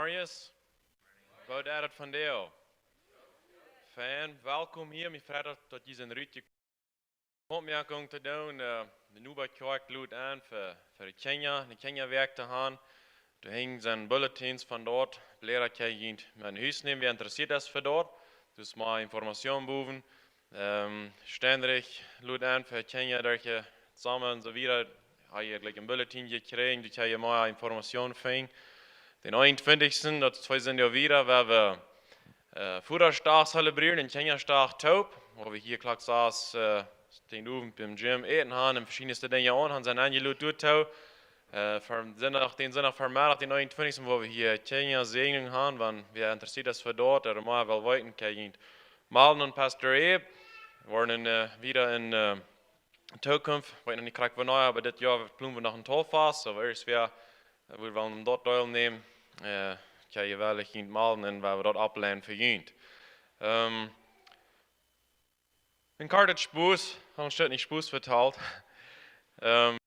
Marius, Voda van Leew. Fan, welkom hier. Ik vraag dat je een ritje opmerking te doen. De nieuwe kerk luidt aan voor de Kenia-werk te gaan. Er hingen zijn bulletins van dort. Lehrer kan mijn huis nemen, wie interessiert is voor dort. Dus maar informatie boven. Ständig luidt aan voor Kenia, dat je samen en zo wieder. Heb je gelijk een bulletin gekregen, dat je meer informatie vindt. Den 21. dat zwei sind ja wieder, weil wir Futterstag zelebrieren, den Kenia-Stag Taub, wo wir hier klar saß, den Uwen beim Gym eten haben, und verschiedenste Dinge an, haben sein Angelot durchtau. Den Sonntag vermehrt, den 29. wo wir hier Kenia Segnung haben, wenn wir interessiert ist für dort, oder mal weil weiten können. Malen und Pastor Eb, waren wieder in Zukunft, ich weiß noch nicht korrekt wann, aber das Jahr planen wir noch ein Tollfass, aber erst wir wollen dort teilnehmen. Kan je wel eens malen en waar we dat aflenen verjunt. Een kaart spoes, han steht niet spoes verteld. En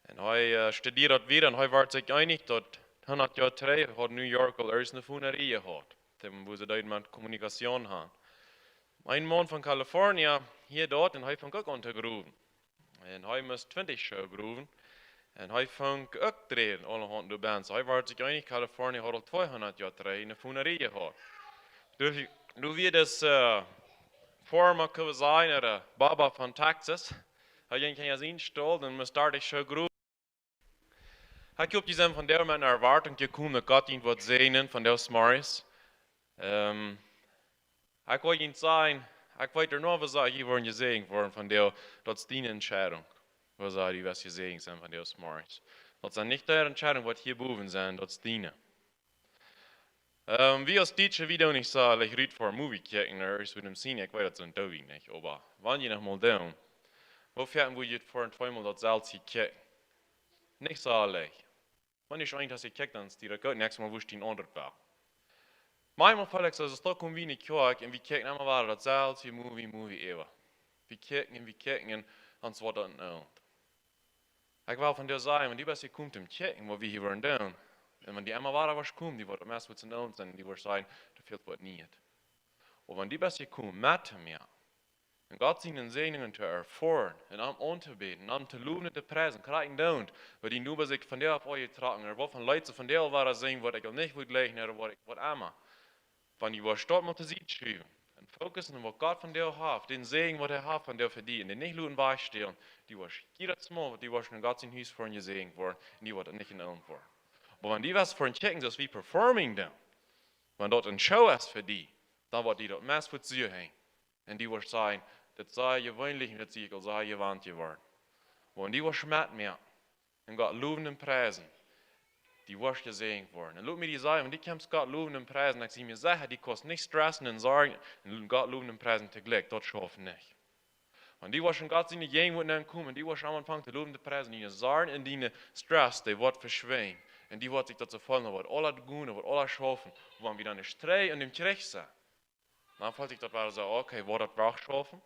hij studeert dat weer en hij wordt zich einig dat 100 jaar terug had New York al eerst een funerie gehad. Wo ze daar met communicatie hebben. Een man van Californië, hier dort, en hij vond ook ondergroeven. En hij moest 20 show groeven. En hij vond ook drehen, alle handen door bands. Hij was zich in Californië had al 200 jaar terug in een funerie gehad. Dus nu weer dus vormen kunnen zijn, de Baba van Texas. Hij kan je zien stil, dan moest daar de show groeien. Hij koopt je van daar met een erwarting gekomen dat God ihn wat zegenen van de Smaris. Ik wil je zeggen, ik weet er nog wat hier worden gezegend worden van de, dat is die entscheidung. Was die was gezegend zijn van de Smaris. Dat zijn niet de entscheidung wat hier boven zijn, dat is dienen. Wie als teacher, wie doen ik zo, like read voor movie kijken, is met hem zien, ik weet dat zo'n doe ik niet, maar wanneer je nog mal doen, hoe ver moet je het voor een tweemaal dat zelfs hier kijken? Niet zo alleen. Wanneer je eindelijk kijkt, dan is die record, nächstes Mal wist je een ander wel. Manchmal fällt es also doch wie eine Kirche und wir kijken immer weiter das selbe movie ever. Wir kijken und es wird dann nicht. Ich will von dir sagen, wenn die Beste kommt im Kijken, wo wir hier wollen tun, und wenn die immer weiter was kommt, die wird am ersten zu tun sein, die wird sagen, da fehlt was nicht. Und wenn die Beste kommt, mit mir, und Gott seinen Segnungen zu erfahren, und am anzubeten, am zu loben und zu preisen, kriegen don't, weil die nur sich von der auf euch tragen, oder von Leuten von der war sehen, was ich nicht will gleichen, oder was immer. Wenn die was dort mal zu sehen schreiben, und fokussen, was Gott von dir hat, den Segen, was hat von dir verdient, den nicht luden beistellen, die was jedes Mal, die was in Gott sein Haus vor ihnen gesegnet worden, und die was nicht in Öl worden. Aber wenn die was vor ihnen checken, das wie performing dann, wenn dort ein Show ist für die, dann wird die dort meist für sie hängen. Und die was sagen, das sei gewöhnlich, und das sei gewandt geworden. Wenn die was mit mir, und Gott loben und preisen, die was gesegnet worden. Und lass mir die sagen, wenn die kommst Gott loben und preisen, dann sie mir sagen, die kostet nicht stressen und sorgen, und Gott loben und preisen zu Glück, das schaffen nicht. Und die was schon Gott seine Gegend dann kommen, die was am Anfang zu loben und preisen, die sorgen und die Stress, die wird verschwinden. Und die wird sich dazu fallen, wird alle tun, wird alle schaffen. Und wenn wir dann Streit und im Krieg sind, dann fällt sich das weiter so, okay, wird das auch schaffen?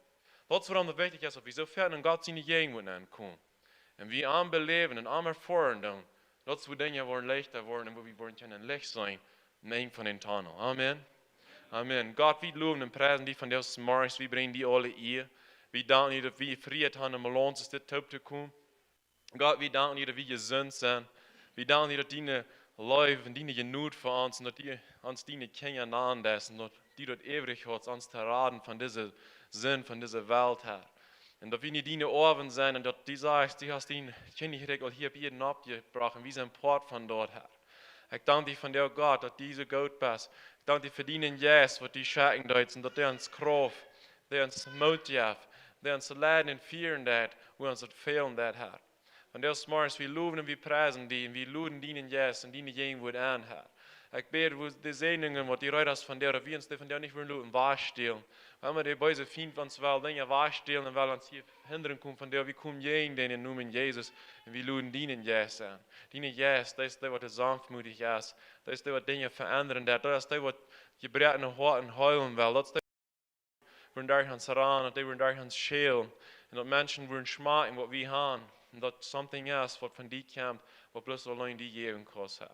Das ist warum das wichtig ist, dass wir so fern in Gott seine Gegend dann kommen. Und wir am beleben und am erfahren dann, dat we dingen worden leichter worden en we worden kunnen licht zijn. Neem van den Tunnel. Amen. Amen. Gott, wir loben und preisen die von der Smaris, wir bringen die alle hier. Wir danken dir, dass wir Frieden haben, um uns ist das Taub zu kommen. Gott, wir danken dir, dass wir gesund sind. Wir danken dir, dass deine Leute und deine Genut für uns und dass die uns deine Kinder nahen lassen, dass die dort ewig hat, uns zu raten von dieser Sinn, von dieser Welt her. Und dass wir nicht deine Ohren sind und dass du sagst, du hast den Kindregel hier bei jedem abgebrochen, wie ein Port von dort her. Ich danke dir von dir, Gott, dass diese Gott bist. Ich danke dir für deinen Yes, was die Schatten deuten und dass der uns Kraft, der uns Mut gibt, der uns leiden und führen hat, wo uns das fehlen hat. Und das Morgens, wir loben und wir preisen die, und wir loben deinen Yes und deine Gegenwart an hat. Ich bete, wo die Segnungen, wo die Reuters von der, wir uns von der nicht wollen, wahrstellen. Wenn wir die böse Feind uns will, Dinge wahrstellen und weil uns hier hindern kommen von der, wir kommen jeden den Namen Jesus und wir luden dienen Jesus an. Dienen Jesus, das ist der, was sanftmütig ist. Das ist der, was Dinge verändern wird. Das ist der, was gebrochene Horten heulen will. Das ist der, was durch uns ran und der, was durch uns schälen. Und dass Menschen wollen schmecken, was wir haben. Und dass something ist, was von dir kommt, was bloß allein die geben kostet.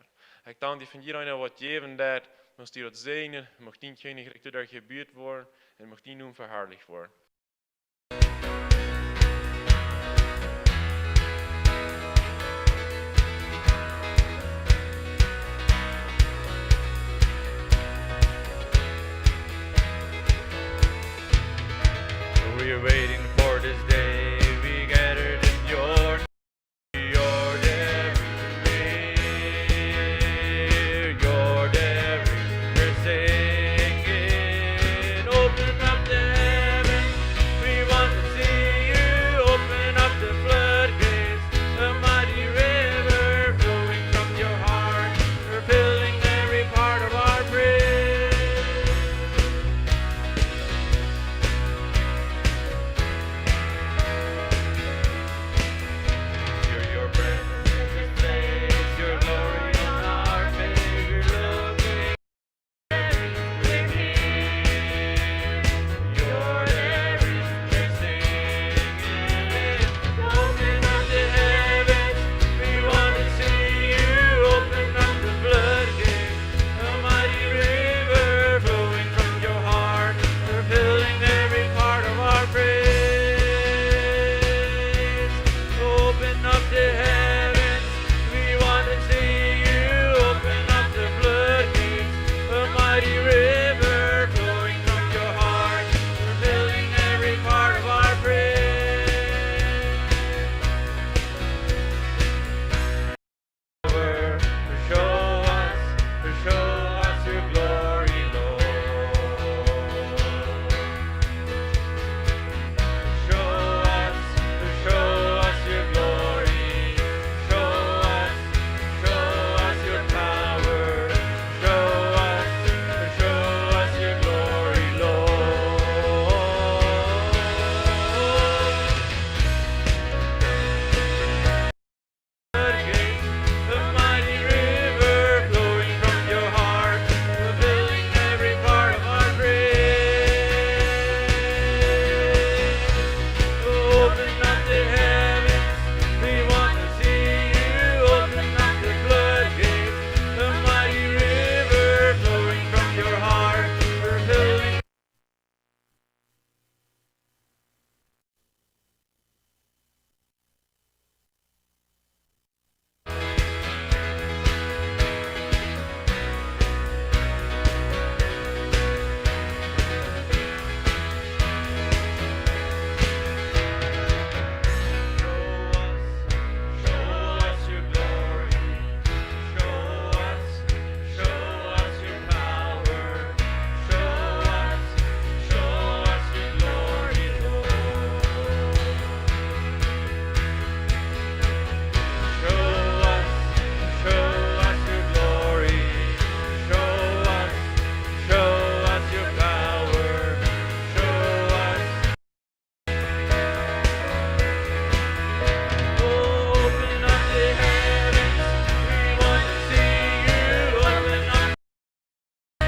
Ik dank die van iedereen wat geven dat, moest die dat zegenen, mocht die koninkrijk door daar gebeurd worden en mocht die noem verherrlicht worden. We're waiting for this day, we gathered in your name. You're there, you're there, we're singing. Open up the heavens, we want to see you. Open up the floodgates, a mighty river flowing from your heart. You're filling every part of our praise. Your presence in this place, your glory on our face, we're looking, we're here. You're there, we're singing. Open up the heavens, we want to see you. Open up the floodgates, a mighty river flowing from your heart. You're filling every part of our praise. Open up the heavens, we want to see you. Open up the floodgates, a mighty river flowing from your heart. You're filling every part of our praise. To show us your glory, Lord. Show us your glory. Show us your power. Show us your glory, Lord. Floodgates, a mighty river flowing from your heart, fulfilling every part of our praise. Open up the heavens, we want to see you. Open up the floodgates, a mighty river flowing from your heart, fulfilling. Show us your glory. Show us your power. Show us your glory, Lord. Show us your glory. Show us your power. Show us. Open up the heavens, we want to see you. Open up,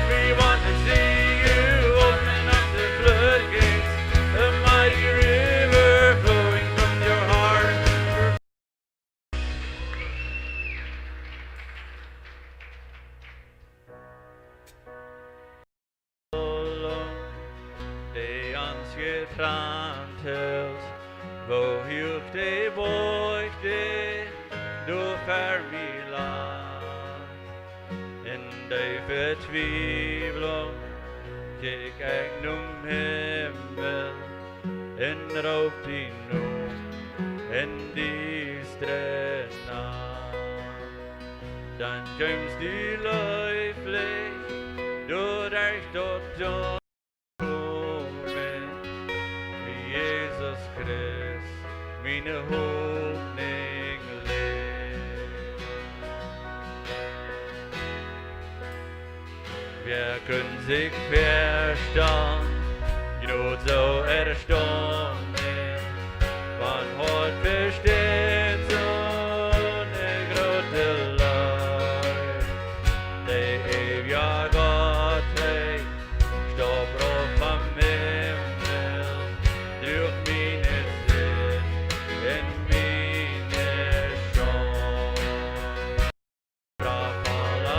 we want to see you. Open up the floodgates, a mighty river flowing from your heart. Det ansker fram til oss, hvor høyt det bøyde, du fær vi land. En dag fortvivler, kjekk egnum himmel, en råp i nå, en distrena. Den kjømst i løyflig, du recht og død. Jesus Christ, mine håpning lev. Wir können sich verstehen, genug so erstaunen, man hat versteht so eine große Leid. Der ewige Gott, hey, stopp auf am Himmel, durch meine Sinn, in meine Schau. Sprach alle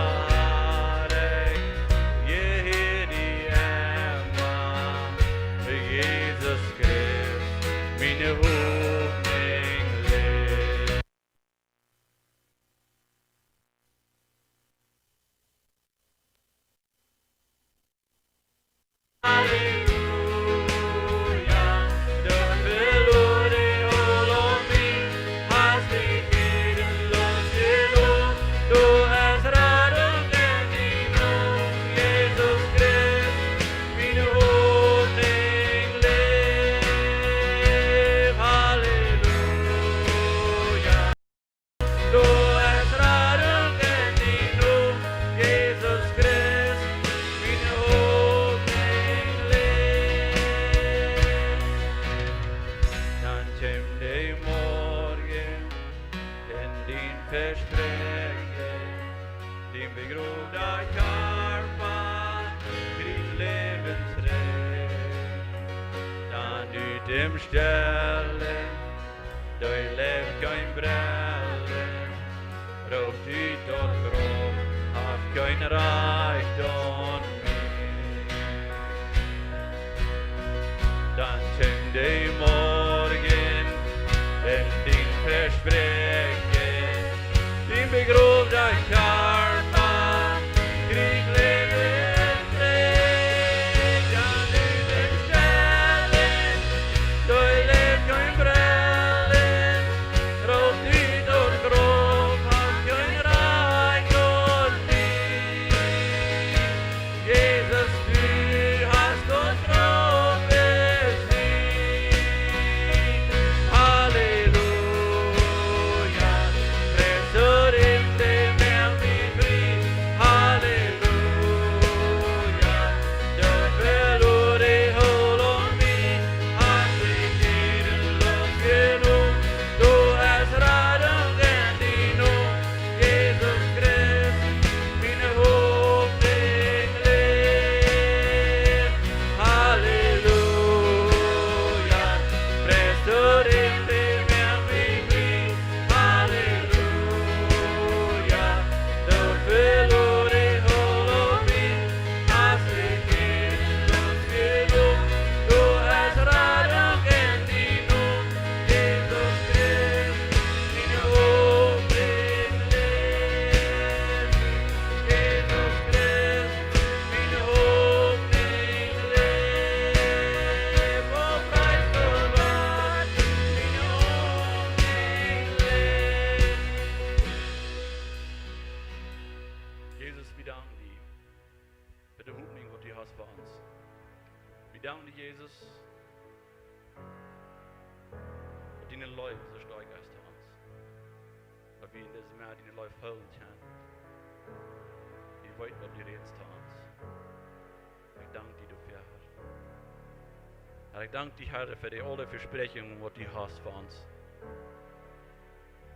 Ik dank die Herr voor die alle versprechingen wat die hast voor ons.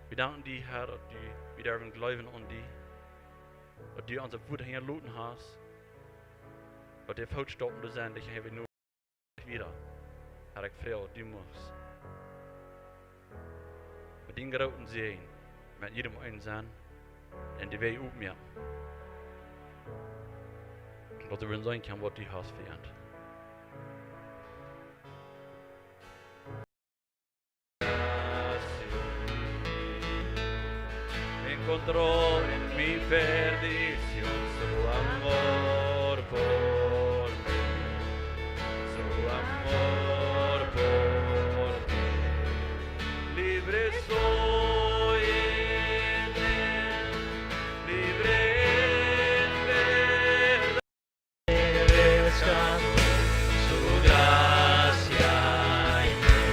We danken die Herr dat die we daarvan geloven aan die. Dat die onze voeten hier loten hast. Dat die voetstappen te zijn, dat je nu wieder. Herr, ik vrees dat die moest. Met die grote zee, met jedem een zijn. En die wij ook meer. Dat er een zijn kan wat die hast verant. Encontró en mi perdición su amor por mí, su amor por mí. Libre soy en él, libre en verdad. Descanso su gracia en mí,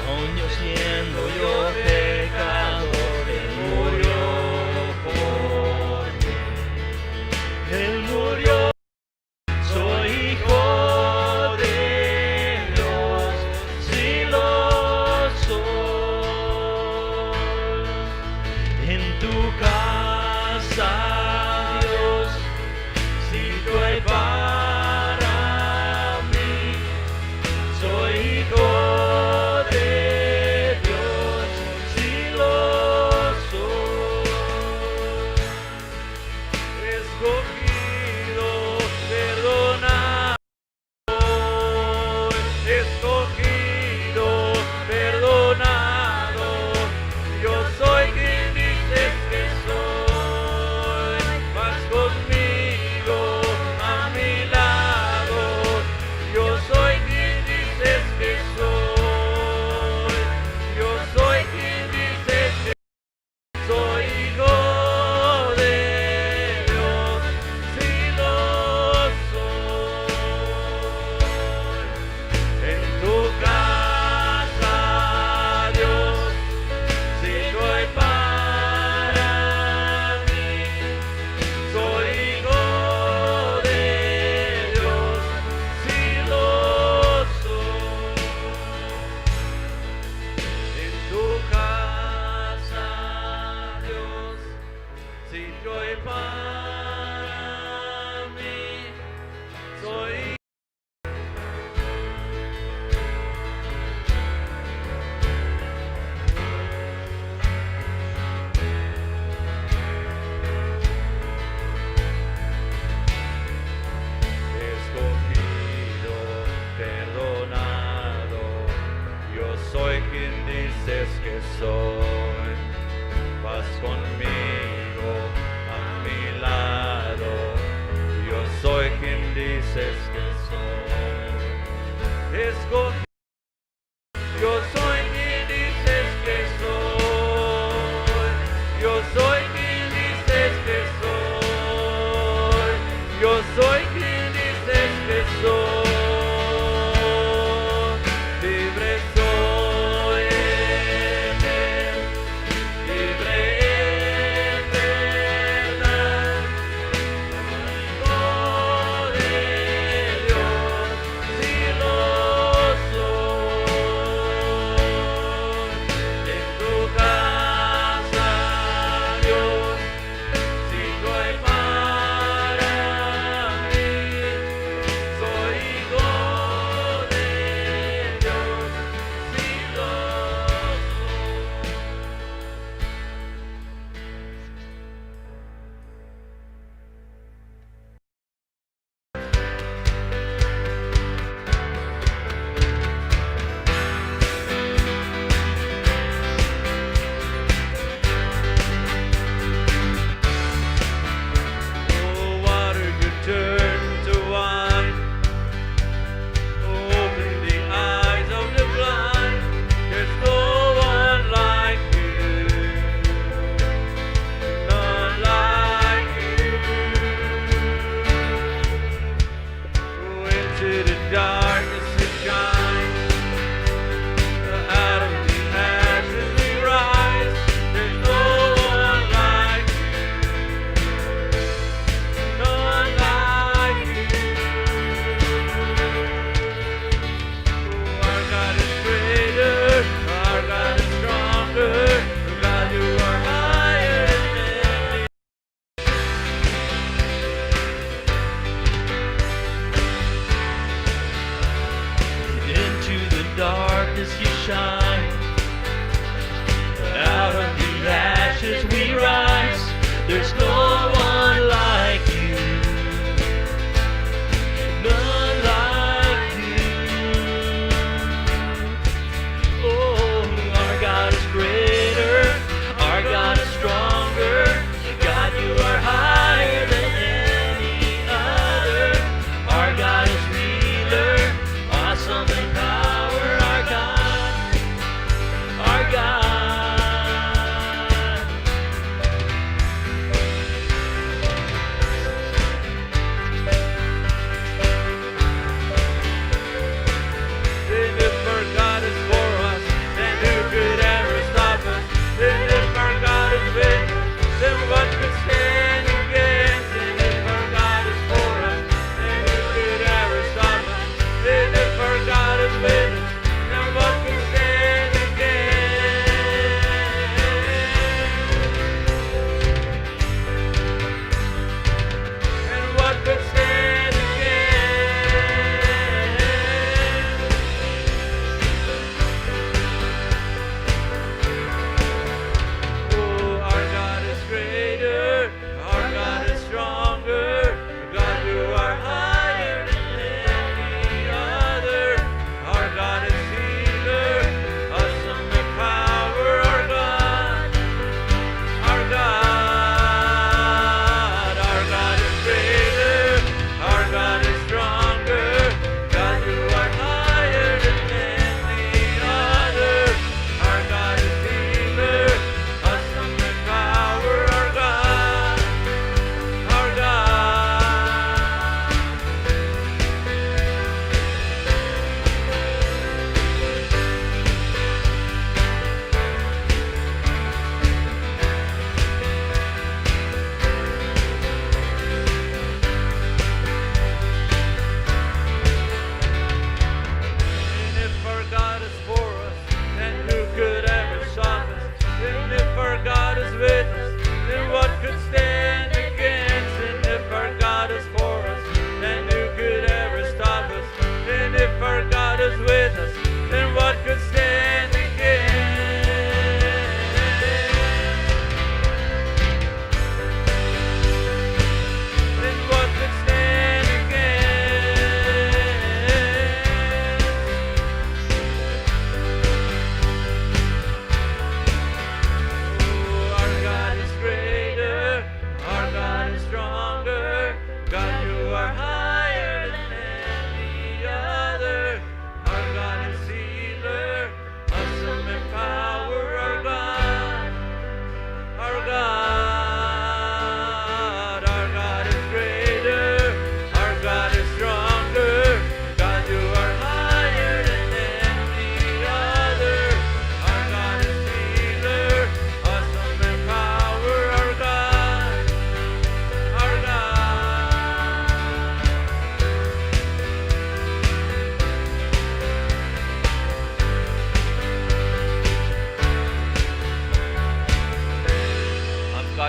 aun yo siendo yo pecador, Él murió por mí. Él murió, soy hijo de Dios, si lo soy. En tu casa, Dios, si tú hay para mí, soy hijo de Dios, quien dices que soy. Vas conmigo a mi lado. Yo soy quien dices que soy. Escoge. Yo soy quien dices que soy. Yo soy quien dices que soy. Yo soy quien dices que soy. Libre soy en él. Libre en verdad. Hijo de Dios, si lo soy. En tu casa, Dios, si no hay para mí, soy hijo de Dios, si lo soy. Oh, water you turn to wine. Open the eyes of the blind. There's no one like you. None like you. Go into the darkness and shine. Out of the ashes we rise. There's no one like you. None like you. Our God is greater, our God is stronger. God, you are higher than any. Into the darkness you shine. Out of the ashes we rise. There's no one like you. None like you. Oh, our God is greater. Our God is stronger. God, you are higher than any other. Our God is healer. Awesome in power. Our God. Our God. And if our God is for us, then who could ever stop us? And if our God is with us, then what could stand against? And if our God is for us, then who could ever stop us? And if our God is with us, then what could stand against? And what could stand against? Oh, our God is greater, our God is stronger. God, you are higher than any other. Our God is healer, awesome in power. Our God, our God, our God is greater, our God is stronger. God, you are higher than any other. Our God is healer, awesome in power. Our God, our God. And if our God is for us, then who could ever stop us? And if our God is with us, then what could stand against? And if our God is for us, then who could ever stop us? And if our God is with us, then what could stand against? Then what could stand against?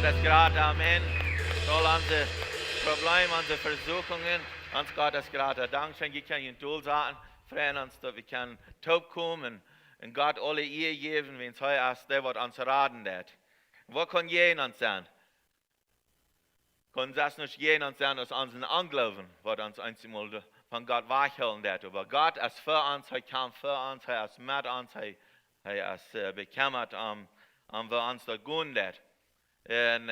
Gott ist gerade Amen. All unsere Probleme, unsere Versuchungen, uns Gott ist gerade Dankeschön. Wir können ihn durchsagen, freuen uns, dass wir können taub kommen und Gott alle ihr geben, wenn es heute ist, der wird uns raten wird. Wo kann jemand sein? Kann das nicht jemand sein, aus unseren Anglauben, wird uns einmal von Gott wegholen wird. Aber Gott ist für uns, er kam für uns, er ist mit uns, er ist bekümmert, für uns da gehen wird. Und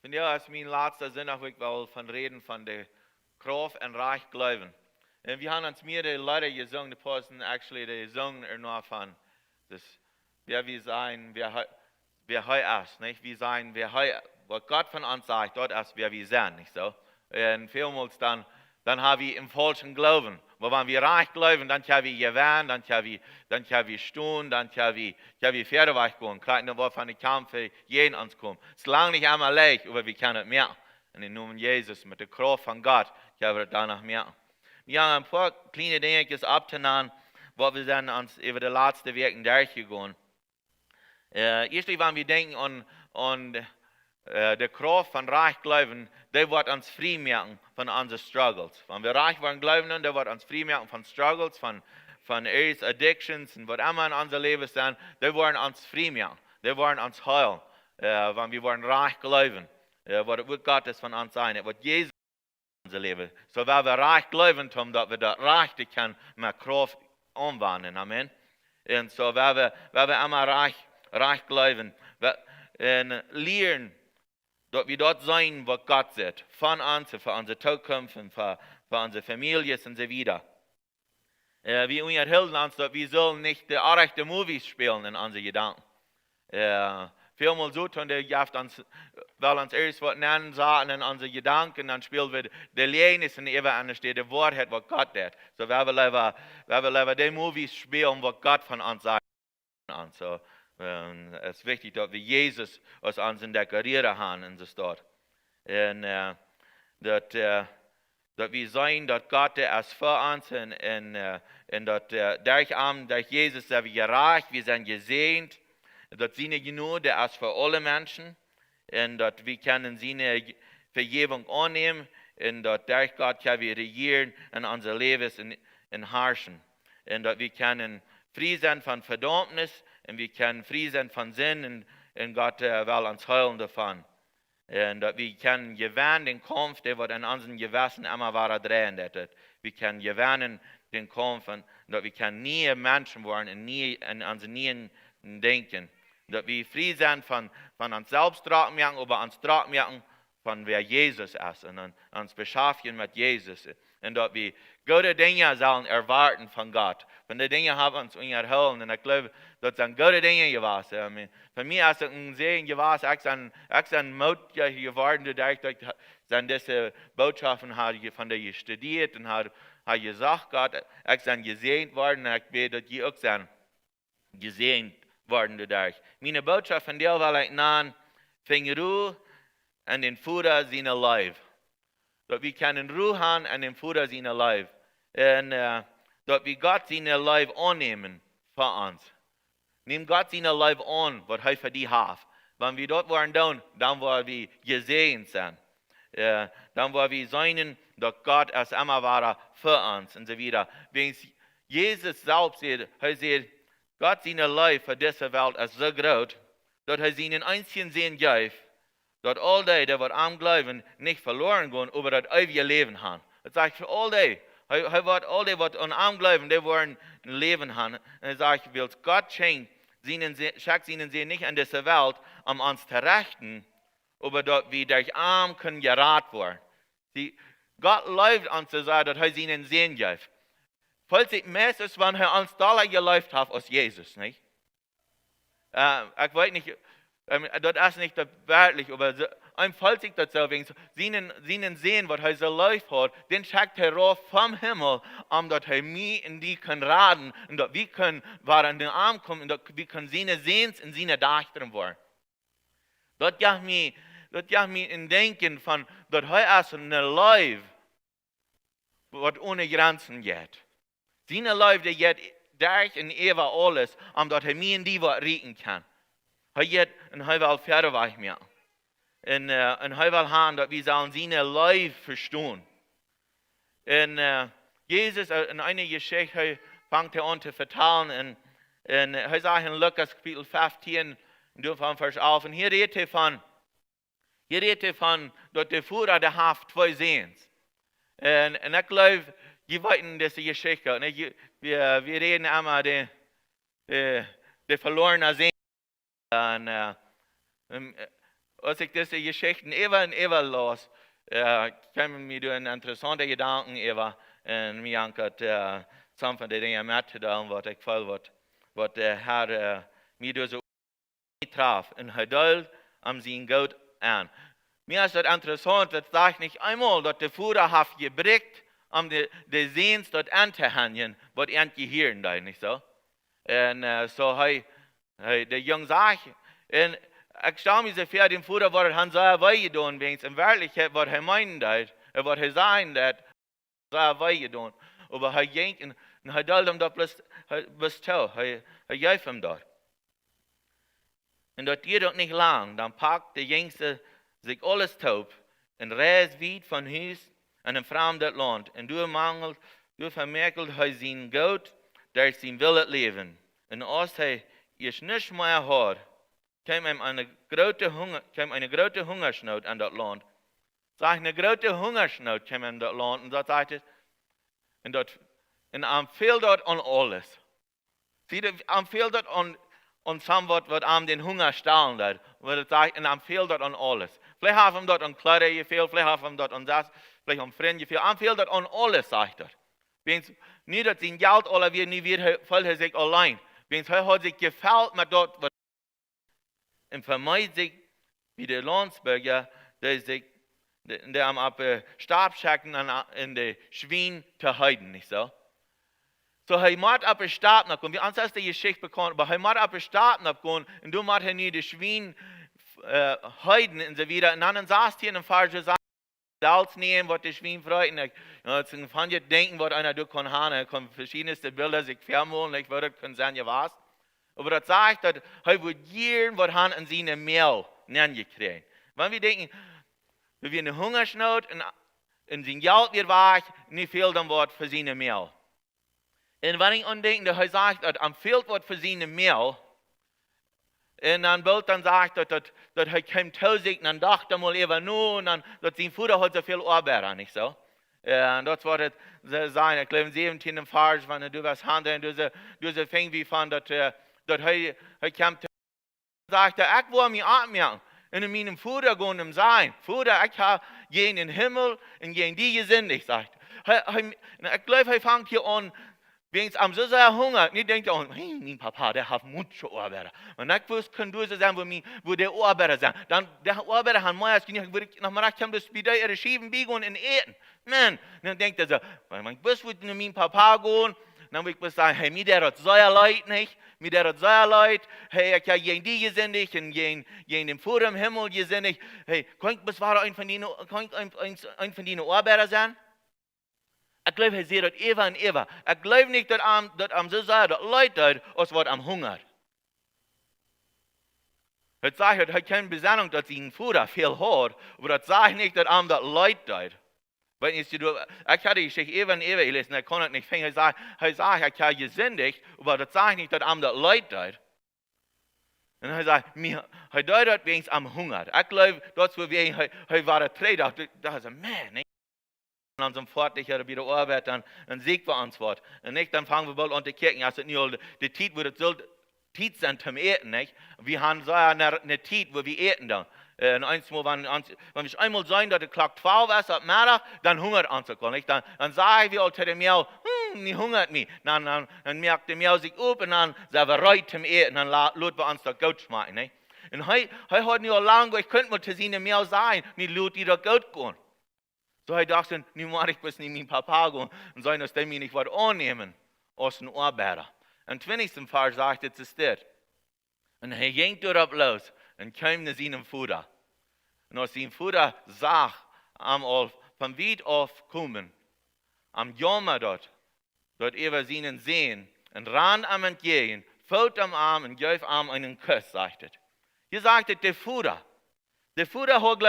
von ja, ist mein letzter Sinn, auch ich will von reden, von der Kraft und Reich Glauben. Und wir haben uns mehrere Leute gesungen, die Posten, actually, die gesungen nur von, das, wer wir sein, wer heute ist, nicht? Wir sein, wer heute, was Gott von uns sagt, dort ist, wer wir sind, nicht so? Und vielmals dann haben wir im falschen Glauben. Aber wenn wir reich glauben, dann können wir gewinnen, dann können wir stehen, dann können wir Pferde weggehen. Kriegen wir von den Kämpfen jeden uns kommen. Es ist lange nicht einmal leicht, aber wir können es mehr. In den Namen Jesus, mit der Kraft von Gott, können wir danach mehr. Wir haben ein paar kleine Dinge abzunehmen, wo wir dann uns über die letzten Wochen durchgegangen. Erstens, wenn wir denken an die Kraft von Reich Glauben, der wird uns frei machen von unseren Struggles. Wenn wir reich waren Glauben, der wird uns frei machen von Struggles, von Areas, Addictions und was immer in unser Leben sind, der werden uns frei machen. Der werden uns heilen, wenn wir wollen reich glauben. Was wird Gottes von uns sein? Es wird Jesus in unser Leben. So, wenn wir reich glauben haben, dass wir das Reich können mit Kraft umwandeln. Amen. Und so, wenn wir immer reich glauben, und lernen, dass wir dort sein, was Gott sagt, von uns, für unsere Zukunft, für unsere Familien und so weiter. Wir unterhalten uns, dass wir sollen nicht die rechte Movies spielen in unseren Gedanken. Vielmal so tun, der Jaft uns, weil uns erst was nennen, sagen in unseren Gedanken, dann spielen wir die Leines und eben an der Wahrheit, was Gott sagt. So, wir wollen die Movies spielen, was Gott von uns sagt. So, es ist wichtig, dass wir Jesus aus unseren Dekorieren haben in der Stadt. Und dass wir sehen, dass Gott ist für uns und dass durch Jesus sind wir gerecht, wir sind gesehnt, dass sie nicht genug, der ist für alle Menschen und dass wir können seine Vergebung annehmen und dass durch Gott können wir regieren in unser Leben und herrschen. Und dass wir können frei sein von Verdammnis und wir können frei sein von Sinn und Gott will uns heilen davon. Und dass wir können gewinnen den Kampf, der wird in unseren Gewissen immer weiter drehen. Wir können gewinnen den Kampf und dass wir können nie Menschen werden und nie in unseren Nien denken. Dass wir frei sind von uns selbst tragen, aber uns tragen von wer Jesus ist und uns beschäftigen mit Jesus. Und dass wir gute Dinge sollen erwarten von Gott. Wenn die Dinge haben uns unterhalten, und ich glaube, das sind gute Dinge gewesen. Für mich ist es ein Segen gewesen, ich bin Mut geworden, dadurch, dass diese Botschaften von der ich studiert und habe gesagt, Gott, ich bin gesegnet worden, und ich bete, dass ihr auch sind gesegnet worden dadurch. Meine Botschaft von dir will ich nennen, fing Ruhe an den Futter seiner Leib. Dass wir können Ruhe haben an den Futter seiner Leib. Und dass wir Gott seine Leib annehmen für uns. Nimm Gott seine Leib an, was er für dich hat. Wenn wir dort waren, dann wollen wir gesehen sein. Dann wollen wir sein, dass Gott es immer war für uns und so weiter. Wenn Jesus selbst sagt, er sagt, Gott seine Leib für diese Welt ist so groß, dass er seinen einzigen Sinn gibt, dass all die, die am Glauben nicht verloren gehen, aber das ewige Leben haben. Das sagt für all die. Er wird all die, die am Glauben, die wollen ein Leben haben. Und er sagt, will Gott schenkt seinen Sinn nicht an dieser Welt, um uns zu rechten, aber dass wir durch Arm können gerat werden. Gott läuft uns zu sagen, dass er seinen Sinn gibt. Falls es mehr ist, wenn er uns da geläuft hat als Jesus, nicht? Ich weiß nicht, das ist nicht wörtlich, aber falls ich das so wegen seinen Sehen, was er so läuft hat, den schickt er rauf vom Himmel, dass er mich in die kann raten und dass wir können, an den Arm kommen und dass wir können seine Sehens und seine Dachtern werden. Das gibt mir ein Denken von, dass er ist eine Leib, was ohne Grenzen geht. Seine Leib, der geht durch und ewig alles, dass er mich in die was riechen kann. Hij heeft een heel wel verder weg meer. En hij wil gaan dat we zijn zijn lijf verstaan. En Jezus in eine Geschichte fängt er an zu vertellen. En hij zegt in Lukas kapitel 15, van vers 11. En hier redt hij van dat de Führer der heeft twee zoons. En ik geloof, je weet deze Geschichte. En we reden immer de verlorene zoon. En als ik deze Geschichten even las, kwamen mir een interessante gedanken over. En mir ankert some van de dingen met te doen, wat ik voel, wat de Herr mir door zo traf. En hij duidt am zijn God aan. Mir ist das interessant, das sagt nicht einmal, dass der Führer hat gebringt, um die Sehens dort anzuhängen, was er gehören da, nicht so? Und so der Junge sagt, und ich stelle mir so vor, dem Führer, was er so weitergetan hat, in Wirklichkeit, was er meint hat, was er sagen hat, so weitergetan. Aber er ging und er duldet ihm dort bis zu, er hilft ihm dort. Und das geht doch nicht lang, dann packt der Jüngste sich alles taub und reist weit von Huis in een vreemd land. En du vermerkelt hij zijn Gott, der zijn wil het leven. En als hij is niet meer had, kwam hem een grote hungersnood aan dat land. Zeg, een grote hungersnood kwam in dat land. En dat zegt het. En hij viel dat aan alles. Zie je, hij viel dat aan somewhat wat aan den Hunger stellen dat. En hij viel dat aan alles. Vielleicht hat ihm dort an Kleider gefehlt, vielleicht hat ihm dort an das, vielleicht an Freunde gefehlt. Ihm fehlt dort an alles, sagt er. Wenn's nicht dass sein Geld oder wir nie wieder fällt sich allein. Wenn's er hat sich gefällt mit dort, was und vermeidet sich wie der Landsbürger, der am Stabschacken in der Schwein zu heiden, nicht so? So hij moet op een staat naar komen. Ons is de geschichte bekend, maar hij moet op een staat naar komen. En toen moet hij nu de Schwein heiden en zo wieder. En dan saß hier in een falsche zaak. Salz nehmen, wat de Schwein freut. En ik van je denken, wat einer du kan haben. Er kan verschiedenste Bilder sich vermolen. Ik würde können sagen, ja was. Aber das sagt, dass hij wird jeden, wat han in seine Mehl gekriegt. Wenn wir denken, wir haben eine Hungersnot und in sein Geld wird weich, nicht viel dann was für seine Mehl. En wanneer ik aandenk dat hij zegt dat am fehlt wat voor zijn Mehl. En dan belt dan zegt dat hij kwam thuis en dan dacht hij mal even nu. En dan dat zijn voeder had zoveel arbeid, niet zo? En dat wordt het zijn. Ik geloof 17 vers, wanneer du was handelen. Dus fing wie van dat hij kwam thuis. Zegt hij, ik wil me aanmerken. En in mijn voeder gaan hem zijn. Voeder, ik ga geen in Himmel en geen die gezindig, zegt hij. Ik geloof hij vangt hier aan. Wenn's am so sehr Hunger, nicht denkt er, hey, mein Papa, der hat mucho Arbeiter. Und ich wusste, kann du so sagen, wo der Arbeiter sein. Dann, der Arbeiter hat meist gesagt, würde ich nach mir kommen, das wieder ihre Schieben biegen und eten. Man, dann denkt er so, wenn ich bis mit mein Papa gehen, dann würde ich sagen, hey, mir der hat so Leid nicht, mir der hat so Leid, hey, ich habe gegen die gesendet und gegen den Vor im Himmel gesendet. Hey, kann ich bis war ein von denen Arbeiter sein? Ik geloof, hij zegt dat even en even. Ik geloof niet dat am zo zei, dat Leid doet, als wat am Hunger. Het zegt dat hij kan bezinnen dat zijn voeder veel hoort, maar dat zegt niet dat am dat Leid doet. Ik had die zich even en even gelezen, ik kon het niet vinden. Hij zegt, ik heb gezindigd, maar dat zegt niet dat am dat Leid doet. En hij zegt, hij doet dat wegens am Hunger. Ik geloof, dat is waar hij was trader. Dat is een man, an unserem Fortlicher wieder Arbeit und Sieg für uns wird. Und nicht, dann fangen wir bald an zu kicken, also nicht die Zeit, wo das soll, Zeit sind zum Eten, nicht? Wir haben so eine Zeit, wo wir eten dann. Und einmal, wenn ich einmal sein, dass die Klock 12 ist, am Mittag, dann hungert anzukommen, nicht? Dann sage ich wie zu dem Mehl, nicht hungert mich. Dann merkt der Mehl sich auf und dann sind wir bereit zum Eten, dann lädt wir uns das Gold schmecken, nicht? Und heute hat nicht lange, ich könnte mal zu seinem Mehl sein, nicht lädt die das Gold gehen. So hij dacht, nu moet ik bis niet mijn papa gaan en zijn dat hij mij niet wat aannemen als een arbeider. En 20e vers zegt het is dit. En hij ging erop los en kwam naar zijn voeder. En als zijn voeder zag am al van weit af komen, am jammer dat er zijn zien en ran am entgegen, vult am arm en geef am einen Kuss, zegt het. Hier sagt es, der Führer. Der Führer hat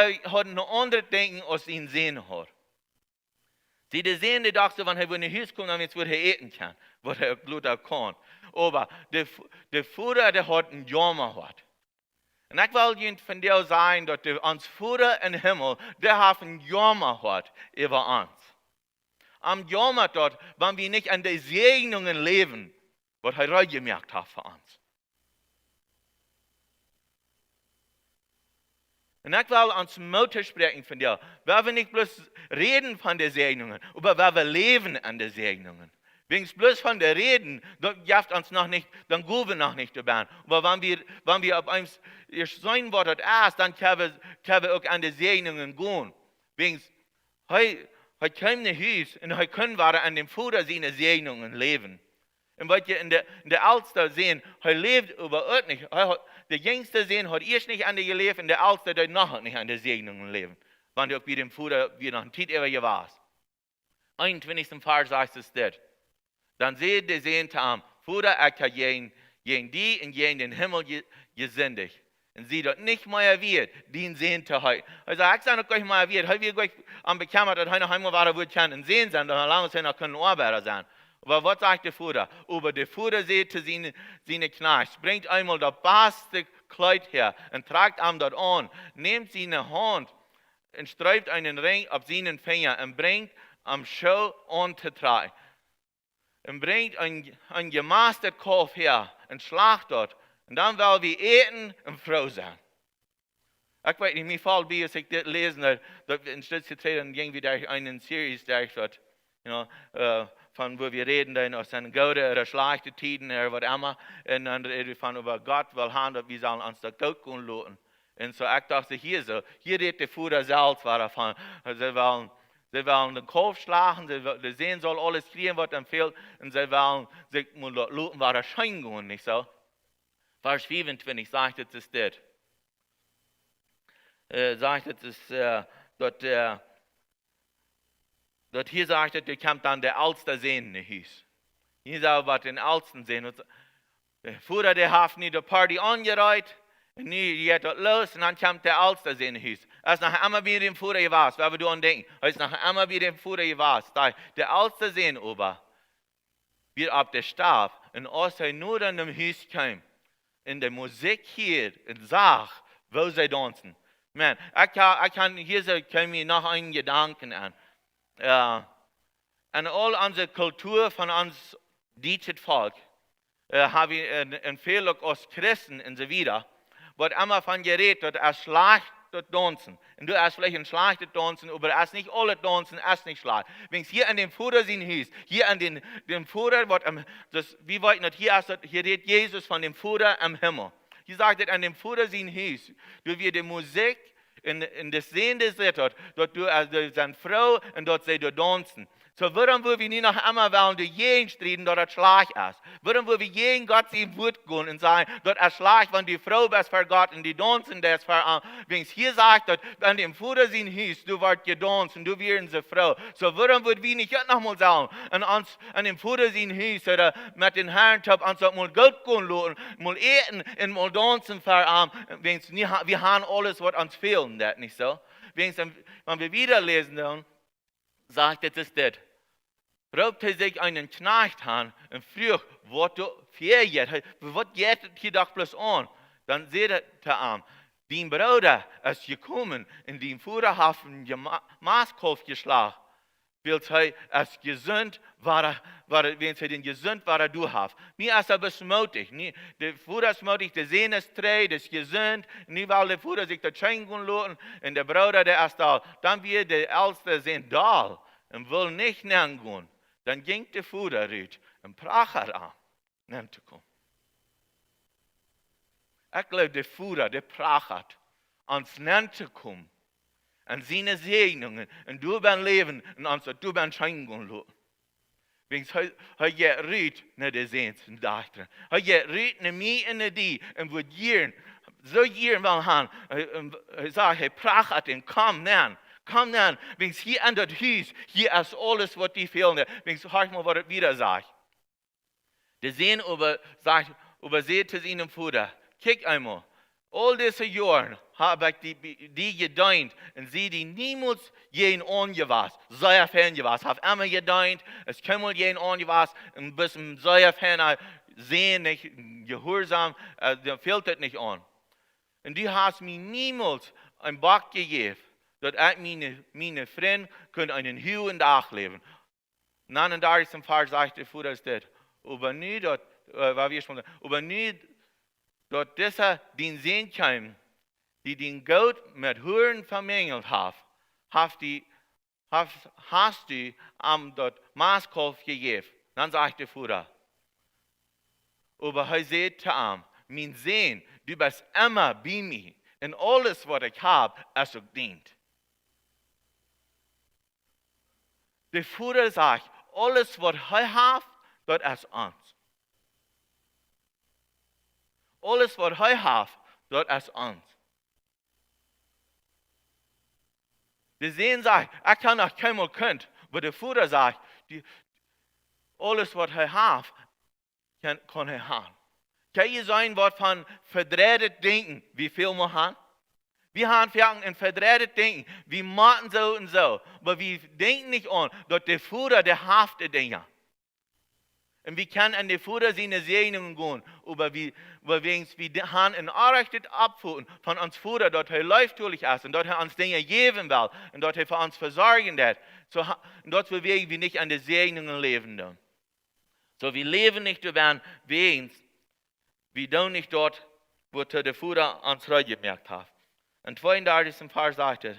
ein anderes Denken, als ihn sehen hat. Sie, der sehen, die dachte, wenn er in ein Haus kommt, dann wird er eten kann, was er Blut kann. Aber der Führer, der hat ein Jammer gehabt. Und ich will Ihnen von dir sagen, dass uns Führer im Himmel, der hat ein Jammer gehabt über uns. Am Jammer dort, wenn wir nicht an die Segnungen leben, was er gemerkt hat für uns. Und ich will uns Mut sprechen von dir, weil wir nicht bloß reden von den Segnungen, aber weil wir leben an den Segnungen. Wenn es bloß von der Reden, dann gibt uns noch nicht, dann gehen wir noch nicht dabei. Aber wenn wir auf uns sein Wort erst, dann können wir auch an die Segnungen gehen. Wenn es, heute kommt ein Haus und heute können wir an dem Vater seine Segnungen leben. Und was ihr in der Alster sehen, heute lebt überhaupt nicht. Der Jüngste sehen, hat erst nicht an die gelebt und der Älteste, der noch nicht an die Segnungen leben. Wenn du auch wie dem Vater, wie noch ein Tiet über warst. 21. Vers sagt es das. Dann seht ihr sehen am Vater, ich habe gegen die und gegen den Himmel gesendet. Und sie dort nicht mehr wird, die sehen zu heute. Also ich sage noch gleich mal wird, heute wir gleich am Bekämmert, dass heute noch einmal war, wird kann und sehen sein, dann lange noch können Arbeiter sein. Aber was sagt der Vater? Aber der Vater seht zu seine Knecht, bringt einmal das beste Kleid her und tragt ihm das an, nehmt seine Hand und streift einen Ring auf seinen Finger und bringt am Schau an zu tragen. Und bringt ein gemastert Kopf her und schlagt dort. Und dann werden wir eten und froh sein. Ich weiß nicht, mir fällt bei, als ich das lese, dass in Stütze treten, ging wieder einen Series, der ich dort, von wo wir reden, dann aus seinen guten oder schlechten Tiden oder was immer. Und dann reden wir von über Gott, weil haben, wir sollen uns das gut gehen lassen. Und so, ich dachte, hier redet der Vater selbst davon. Sie wollen den Kopf schlagen, sie sehen soll alles kriegen, was ihm fehlt, und sie wollen sich mal lassen, was er schein gehen, nicht so? Vers 25 sagt es das. Sagt es, dort hier sagt es, da kommt dann der Älteste sehen, nicht hieß. Hier soll was den Ältesten sehen. Der Vater, der hat nie die Party angereiht, und nie geht dort los, und dann kommt der Älteste sehen, nicht hieß. Als nachher einmal wieder dem Vater gewarst, weil wir daran denken, als nachher einmal wieder dem Vater gewarst, der Älteste sehen aber, wird ab der Stab, und als er nur an dem Haus kam, in der Musik hier, und sah, wo sie tanzen. Man, hier kann mir noch einen Gedanken an. An all unsere Kultur von uns deutschen Volk, habe ich ein Fehler als Christen und so weiter, wird immer von geredet, dass er schlecht tanzen. Und du hast vielleicht ein schlechtes Tanzen, aber er ist nicht alle tanzen, er ist nicht schlecht. Wenn es hier an dem Vater sein hieß, hier an dem Vater, wie weit nicht, hier redet Jesus von dem Vater am Himmel. Hier sagt er an dem Vater sein hieß, du wirst die Musik in das Sehen des Ritters, dort du seine Frau und dort sie tanzen. So warum wir nicht noch einmal wollen, die jeden streiten, dort er schlecht ist? Warum wir jeden Gott sein Wort gehen und sagen, dort er schlecht, wenn die Frau ist für Gott und die tanzen das für wenn es hier sagt, dass an dem Vater sein hieß, du wirst getanzt und du wirst eine Frau. So warum wir nicht noch mal sagen, an dem Vater sein hieß, oder mit den Herren, uns mal Geld gehen lassen, mal eten und mal tanzen für wir haben alles, was uns fehlt, das nicht so? Wenn wir wieder lesen, dann sagt es das. Raubt er sich einen Knecht an und fragt, was du fährst, was geht hier doch bloß an? Dann seht er an, dein Bruder ist gekommen und dein Vater hat einen Maßkopf geschlagen, weil er es gesund war, wenn er den gesund war, du hast. Mir ist er besmutig. Der Vater ist mutig, der Sehne ist treu, der ist gesund. Nie weil der Vater sich das schenken lassen und der Bruder, der ist da. Dann wird der Älteste sehen, da und will nicht nachgehen. Dann ging der Vater rüt und brach an, nicht zu kommen. Ich glaube, der Vater, der brach hat, ans nicht zu kommen, an seine Segnungen, und du beim Leben, und ans du beim Schenken lassen. Wenn er geht rüt, nicht der Sehns, und da drin. Er geht rüt, nicht mir in die, und wird gieren, so gieren will haben, er sagt, er brach hat ihn, komm, nein. Komm dann, wenn es hier an das Haus, hier ist alles, was die fehlen. Wenn es hör mal, was er wieder sagt. Der Sehen sagt, seht zu seinem Vater, kick einmal, All diese Jahre habe ich die gedient und sie die niemals jeden angewas, sehr fern gewas, habe immer gedient, es kümmert jeden angewas und bis zum sehr fern sehen nicht, gehorsam, da fehlt das nicht an. Und du hast mir niemals ein Bock gegeben, dass ich meine Freunde können einen hohen Tag leben. 39. Vers sagt der Vater ist das. Aber nie dort, aber nie dort dieser den sehen kann, die den Gott mit Huren vermengelt hast du am dort Maßkauf gegeben. Dann sagt der Vater, aber er sagt zu ihm, mein Sohn, du bist immer bei mir. Und alles, was ich habe, ist auch dient. Der Vater sagt, alles, was er hat, das ist uns. Alles, was er hat, das ist uns. Der Sohn sagt, ich kann noch keinmal könnt, aber der Vater sagt, alles, was er hat, kann er haben. Kann je sein, was von verdrehtet denken, wie viel wir haben? Wir haben ein verdrehtet denken, wir machen so und so, aber wir denken nicht an, dass der Vater der hafte Dinge. Und wir können an den Vater seine Segnungen gehen, aber wir haben ein Anrecht abfuhren von uns Vater, dass er läuftüchlich ist und dass er uns Dinge geben will und dass er für uns versorgen wird. So, und dort bewegen wir nicht an den Segnungen leben. So, wir leben nicht über wen, wir tun nicht dort, wo der Vater uns gemerkt hat. Und 32. Vers sagt er,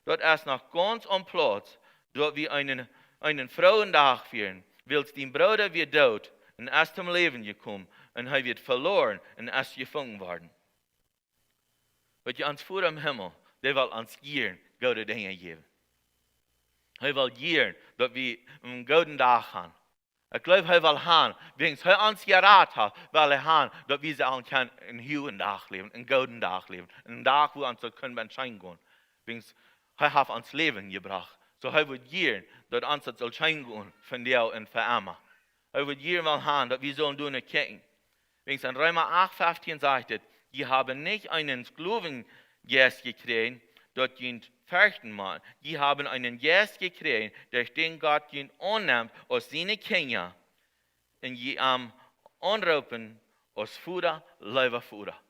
dort ist noch ganz am Platz, dort wir einen Frauentag führen, willst den Bruder wird tot und ist zum Leben gekommen und er wird verloren und ist gefangen worden. Weil je uns Vater im Himmel, der will uns gieren, gute Dinge geben. Er will gieren, dass wir einen guten Tag haben. Ich glaube, er will haben, wegen er uns geraten hat, weil er haben, dass wir sagen können, einen hohen Tag leben, einen guten Tag leben, einen Tag, wo wir uns können entscheiden können. Wegen er hat uns Leben gebracht. So er wird gieren, dass uns das entscheiden können, von dir und von Emma. Er wird gieren will haben, dass wir sollen tun und kicken. Wegen in Römer 8, 15 sagt es, die haben nicht einen Sklavengeist gekriegt, dort ihn fürchten man. Die haben einen Geist gekriegt, durch den Gott ihn annimmt aus seinen Kindern und die anrufen aus Futter, Leew Futter.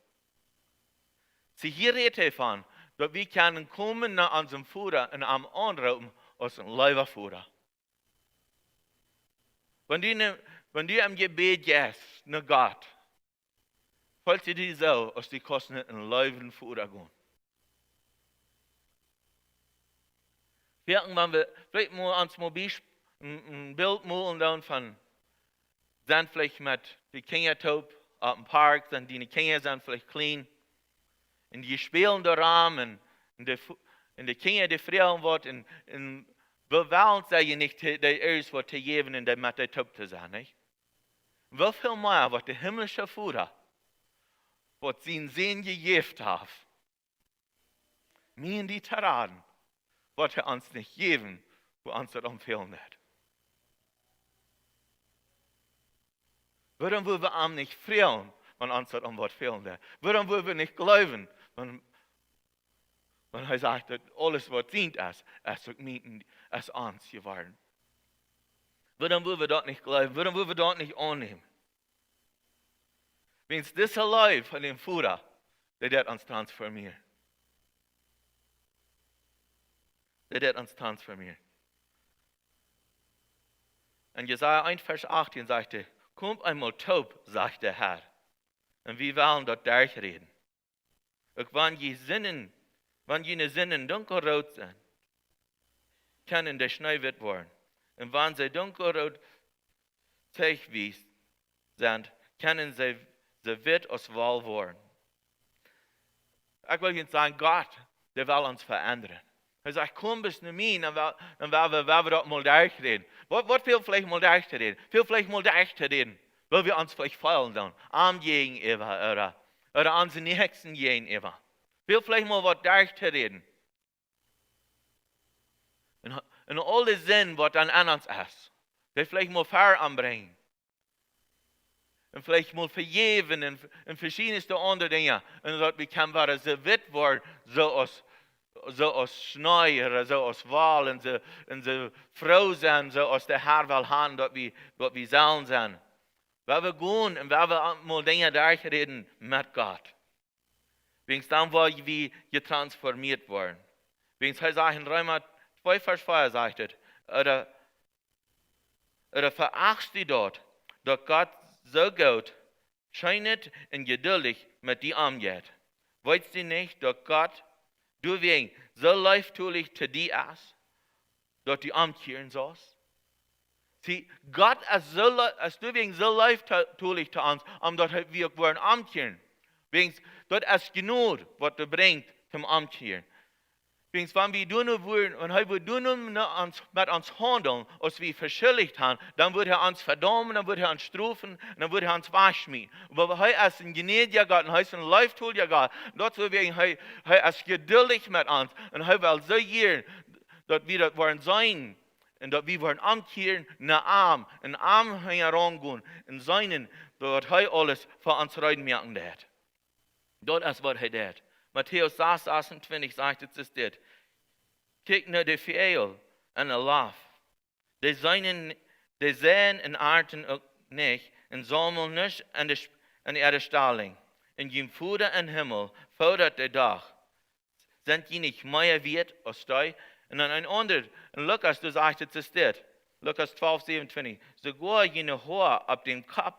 Sie hier redet davon, dass wir können kommen nach unserem Futter und anrufen aus dem Leew Futter. Wenn du im Gebet gehst, nach Gott, falls du die so, aus die Kosten in Leew Futter gehen. Wenn wir vielleicht mal uns ein Bild malen von sind vielleicht mit den Kindern auf dem Park, sind die Kinder sind vielleicht klein. Und die spielen da Rahmen. Und die Kinder, die freuen wird, und wollen sie nicht, der erst wird zu geben, und der mit der Taub zu sein, nicht? Wie viel mehr wird der himmlische Vater, was sie in Sehen gegeben hat, mir in die Taraden, wird er uns nicht geben, wo uns das empfehlen wird. Warum wollen wir ihm nicht freuen, wenn uns das empfehlen wird? Warum wollen wir nicht glauben, wenn er sagt, dass alles, was dient ist, ist uns geworden? Warum wollen wir das nicht glauben? Warum wollen wir das nicht annehmen? Wenn es dieser Leib von dem Vater, der wird uns transformieren. Der wird uns transformieren. Und Jesaja 1, Vers 18 sagte, kommt einmal taub, sagt der Herr, und wir wollen dort durchreden. Und wenn jene Sinnen dunkelrot sind, können der Schnee wird worden. Und wenn sie dunkelrot zeichwies sind, können sie wird aus Wahl worden. Ich will Ihnen sagen, Gott, der will uns verändern. Er sagt, komm bis zu mir, dann werden wir dort mal durchreden. Was will vielleicht mal durchreden? Will vielleicht mal durchreden, weil wir uns vielleicht fallen dann. Am gegenüber oder unseren Nächsten gegenüber. Will vielleicht mal was durchreden. Und all die Sinn, was dann an uns ist, will vielleicht mal Feuer anbringen. En vielleicht mal vergeven en verschiedenste andere dingen. En dat we kan worden zo wit worden, zoals snijden, zoals wal en zo vrouw zijn, zoals de Heer wil hebben dat we zullen zijn. Waar we gaan en waar we mal dingen durchreden met God. Wegen dann, wo wir getransformiert worden. Wegen hij zegt in Römer 2, Vers 4, sagt het, verachtst du dort, dat Gott so gut, scheinet en geduldig mit dir umgeht. Weißt du nicht, dass Gott, du wegen so leiftulich zu dir ist, dass du umkehren sollst? Sieh, Gott ist du wegen so leiftulich zu uns, dass wir wollen umkehren. Wegen, das ist genug, was du bringst zum Umkehren. Wegen, wenn wir nur wollen, und er wird nur mit uns handeln, als wir verschuldigt haben, dann wird er uns verdammen, dann wird er uns strafen, dann wird er uns waschen. Aber er ist ein gnädiger Gott, und er ist ein leiftuliger Gott. Deswegen, er ist geduldig mit uns, und er will so gern, dass wir das wollen sein, und dass wir wollen umkehren, nach Arm, in Arm herangehen, in seinen, dass er alles für uns reinmerken wird. Das ist, was er tut. Matthäus 6, 28 sagt, es ist das. Kijk naar de veel en de laf. Die zijn in aarden ook niet, en zamelen niet in ihre Stalling. En je voeder en hemel, fordert de dag. Zijn die niet meer wert als die? En dan een ander, in Lukas, du sagt, es ist das. Lukas 12, 27. Sogar jene Haar auf dem Kopf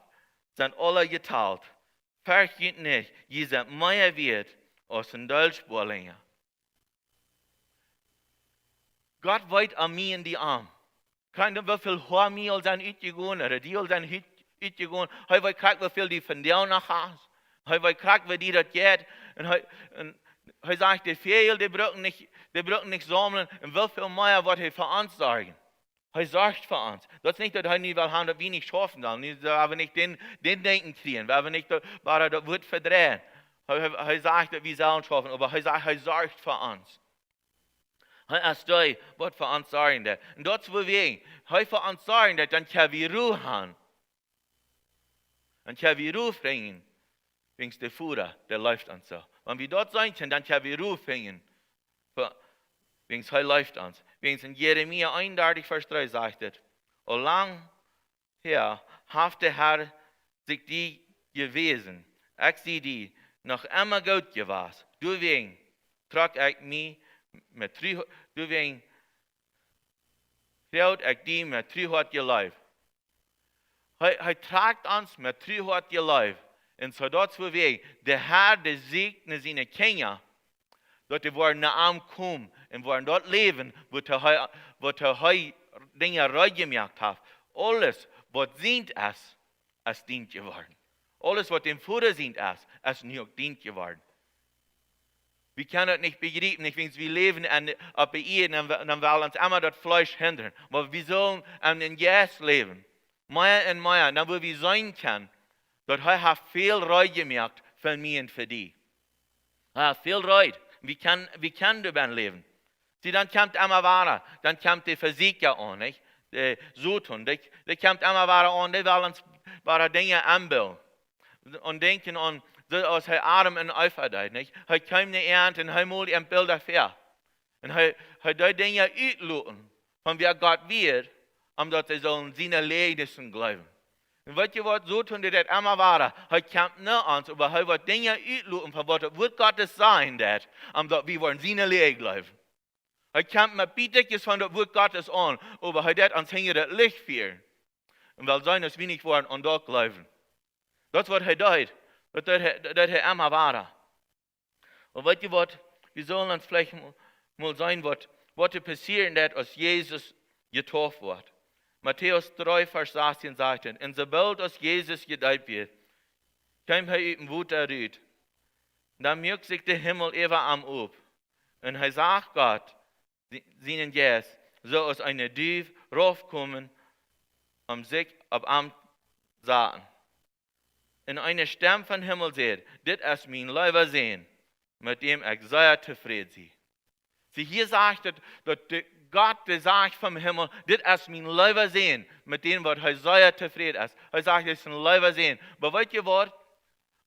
sind alle geteilt. Vergeet nicht, je sind mehr wert als ein Dolchbohrlinger. Gott weet aan mij in die arm. Kijk dan hoeveel Haarmehl zijn uitgegaan, oder die zijn uitgegaan. Hij weet kijken hoeveel die van jou nog has. Hij weet kijken wie die dat gaat. En hij zegt, die veel, die brücken nicht sammeln. En hoeveel meer wat hij voor ons zorgen. Hij zorgt voor ons. Dat is niet dat hij niet wil hebben dat we niet schaffen sollen. Niet dat we niet den denken kriegen. Dat we niet dat wordt verdrehen. Hij zegt dat we zullen schaffen. Maar hij zegt, hij zorgt voor ons. Hij is daar wat voor ons zorgen. En dat is waar we hij voor ons zorgen, dan kunnen we Ruhe hebben. Dan kunnen we Ruhe brengen. Wegen der Führer, der läuft uns so. Wenn wir dort sein können, dann können wir Ruhe bringen. Wegen er läuft uns. Wegen in Jeremia 31, Vers 3 sagt es, o lang her hat der Herr sich die gewesen. Ich sehe die noch immer gut gewesen. Du wegen trag ich mich met 300, du wegen held ich die met 300 geleid. Hij tragt ons met 300 geleid. En zodat we wegen, de Herr de zegene zijn Kinder, dat die worden naar hem komen en worden dort leven, wat hij dingen reingemaakt heeft. Alles wat zint is dient geworden. Alles wat dem Vater zint is nu ook dient geworden. Wir können das nicht begreifen, nicht, wenn wir leben auf ihr, dann will uns immer das Fleisch hindern. Aber wir sollen an den Geist leben. Mehr und mehr, dann wo wir sein können, dass er viel Reut gemerkt für mich und für dich. Er hat viel Reut. Wie kann du beim Leben? Sie, dann kommt immer weiter, dann kommt die Versieger an, nicht? Die Sutton, die kommt immer weiter an, die will uns weiter Dinge anbauen. Und denken an, so als hij adem en uitvaart, niet? Hij kwam niet aan en hij moet een beeld affair. En hij deed dingen uitloten van wie God weer, omdat hij zullen zijn ledigen geloven. En weet je wat, zo toen hij dat allemaal waren, hij kwam niet aan, maar hij wordt dingen uitloten van wat het woord Gottes zijn, dat, omdat we worden zijn ledig geloven. Hij kwam met bietekjes van het woord Gottes aan, maar hij dat ons hingen het licht vieren. En wel zijn als we niet worden aan dat geloven. Dat is wat hij deed. Dat hij immer war. Und weet je wat? Wir sollen uns vielleicht mal sein, was passieren wird, als Jesus getauft wird. Matthäus 3, Vers 16 sagt, und sobald als Jesus gedeiht wird, kam er uit dem Wuter uit. Dann mögt sich der Himmel über am op. Und er sagt Gott, seinen Geist, so als eine Dieb raufkommen, sich auf am sagen. En eine Stimme van Himmel zegt, dit is mijn lieber Zoon, met dem ik zeer tevreden ben. Zie, hier sagt het, dat Gott, der sagt vom Himmel, das ist mein Leiber sehen, mit dem, was er sehr zufrieden ist. Er sagt, das ist ein Leiber sehen. Aber weißt ihr was?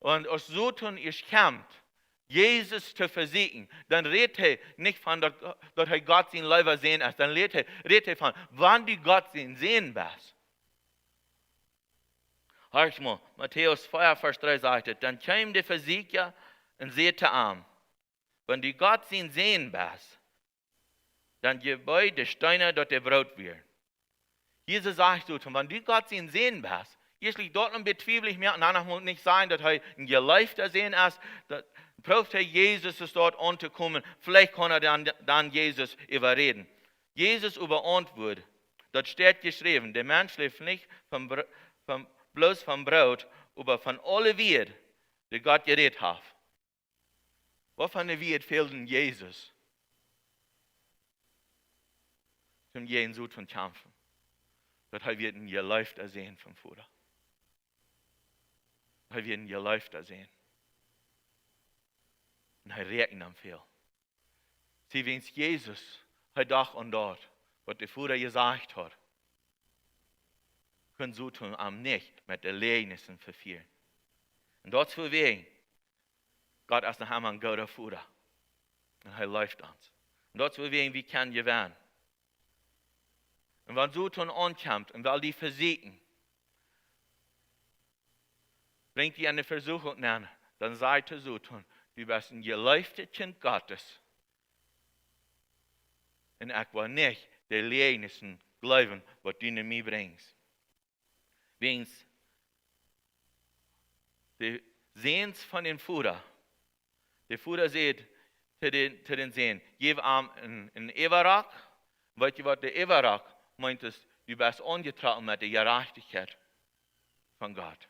Und aus so tun ihr kämpft, Jesus zu versiegen, dann redet er nicht von, dass er Gott sein Leiber sehen ist. Dann redet er von, wann du Gott sehen bist. Hörst mal, Matthäus 4, Vers 3 sagt, dann käme der Versieger und seht arm. Wenn du Gott sehen bist, dann gebeu die Steine, dass der Brot wird. Jesus sagt so, wenn du Gott sehen bist, erstlich dort bezweifle ich mir, und danach muss nicht sein, dass er ein Geleifter sehen ist, dass braucht Jesus ist dort anzukommen, vielleicht kann er dann Jesus überreden. Jesus überantwortet, dort steht geschrieben, der Mensch lebt nicht bloß vom Brot, aber von alle Wied, die Gott geredet hat. Wovon der Wied fehlt in Jesus? Zum jeden Sud von kämpfen. Dat hij weer een geluifd sehen vom Vater. Hij weer een geluifd sehen. Und hij rekent hem veel. Sie wens Jesus, hij dag en dort, wat de Vater gesagt hat, können so tun am nicht mit Erlebnissen verfehlen. Und dort zu wegen, Gott ist noch einmal ein guter Vater. Und er läuft uns. Und dort zu wegen, wie kann je werden? Und wenn so tun ankommt und weil die versiegen, bringt die eine Versuchung an, dann sagt er so tun, du bist ein geliebtes Kind Gottes. Und ich will nicht die Erlebnissen glauben, was du mir bringst. Wegen die Sehens von den Vater. Der Vater sagt zu den Sehnen, gib ihm einen Everak. Weißt du, was der Everak meint? Ist, du bist angetragen mit der Gerechtigkeit von Gott.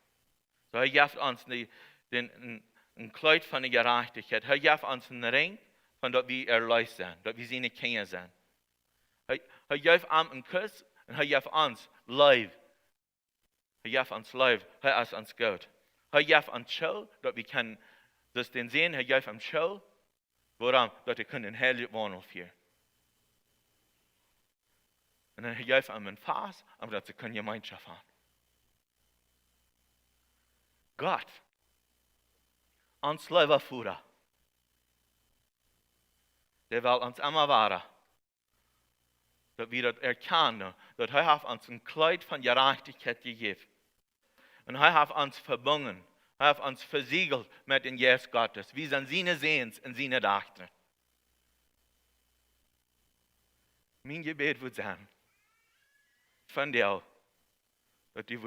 So, er gibt uns ein Kleid von der Gerechtigkeit. Er gibt uns einen Ring, von dem wir erlöst sind, dass wir seine Kinder sind. Er gibt uns einen Kuss und er gibt uns Leib. Er gibt uns Leib, er ist uns gut. Er gibt uns Schau, dass wir können das den sehen, er gibt uns Schau, warum? Dass wir können heilig wohnen führen. Und dann er gibt uns einen Fass, aber dass wir können Gemeinschaft haben. Gott, uns lieber Vater, der will uns immer wahren, dass wir das erkennen, dass er uns ein Kleid von Gerechtigkeit gegeben. Und er hat uns verbunden, er hat uns versiegelt mit dem Geist Gottes. Wir sind seine Sehens und seine Dachten. Mein Gebet wird sein, von dir, dass die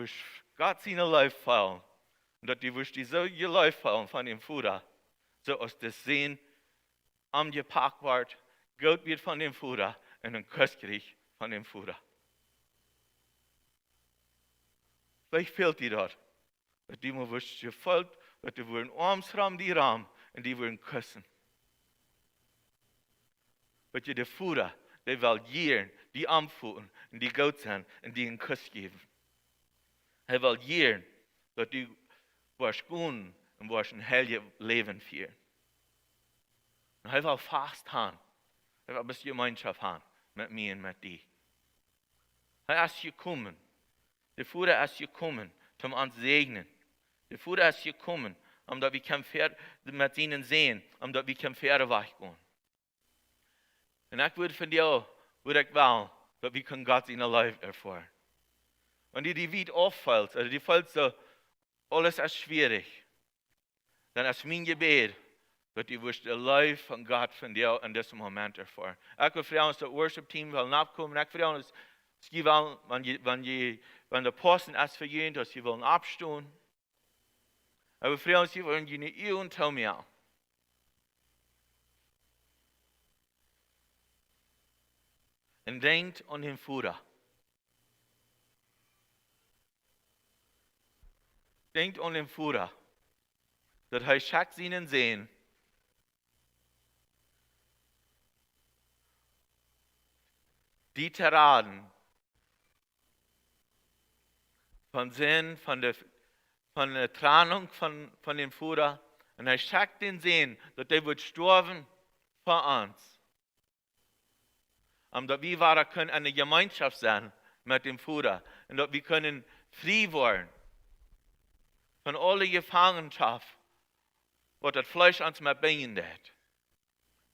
Gott seine Läufe fallen und dass die so Läufe fallen von dem Vater, so aus das Sehen angepackt wird, Gott wird von dem Vater und ein Kuss kriegt von dem Vater. Vielleicht fehlt dir dort, dass die mal gefolgt, dass die wollen Armsraum die Raum und die wollen küssen. Weil der Vater, der will jeden, die anfühlen und die gut sind und die einen Kuss geben. Er will jeden, dass die was gut und was ein heiliges Leben führen. Und er will fast haben. Er will ein bisschen Gemeinschaft haben mit mir und mit dir. Er ist gekommen. Der Vater ist gekommen, um uns zu segnen. Der Vater ist gekommen, damit wir mit ihnen sehen, damit wir Pferde weggehen. Und ich würde von dir, würde ich wollen, dass wir Gott in der Leben erfahren. Und die weit auffällt, also die fällt so, alles ist schwierig. Dann ist mein Gebet, dass die der Leben von Gott von dir in diesem Moment erfahren. Ich will fragen, dass das Worship-Team will nachkommen. Ich will fragen, dass sie wollen, wenn der Posten ist für jeden, dass sie wollen abstehen. Aber fragen, sie wollen die nicht und tell mir. Und denkt an den Vater. Denkt an den Vater, dass er schackt ihnen sehen, die Tiraden von Sinn, von der Trennung von dem Vater, und er schackt den sehen, dass der wird sterben für uns. Omdat wir wahrer können eine Gemeinschaft sein mit dem Vater. Und dass wir können frei werden von aller Gefangenschaft, was das Fleisch uns mit bindet.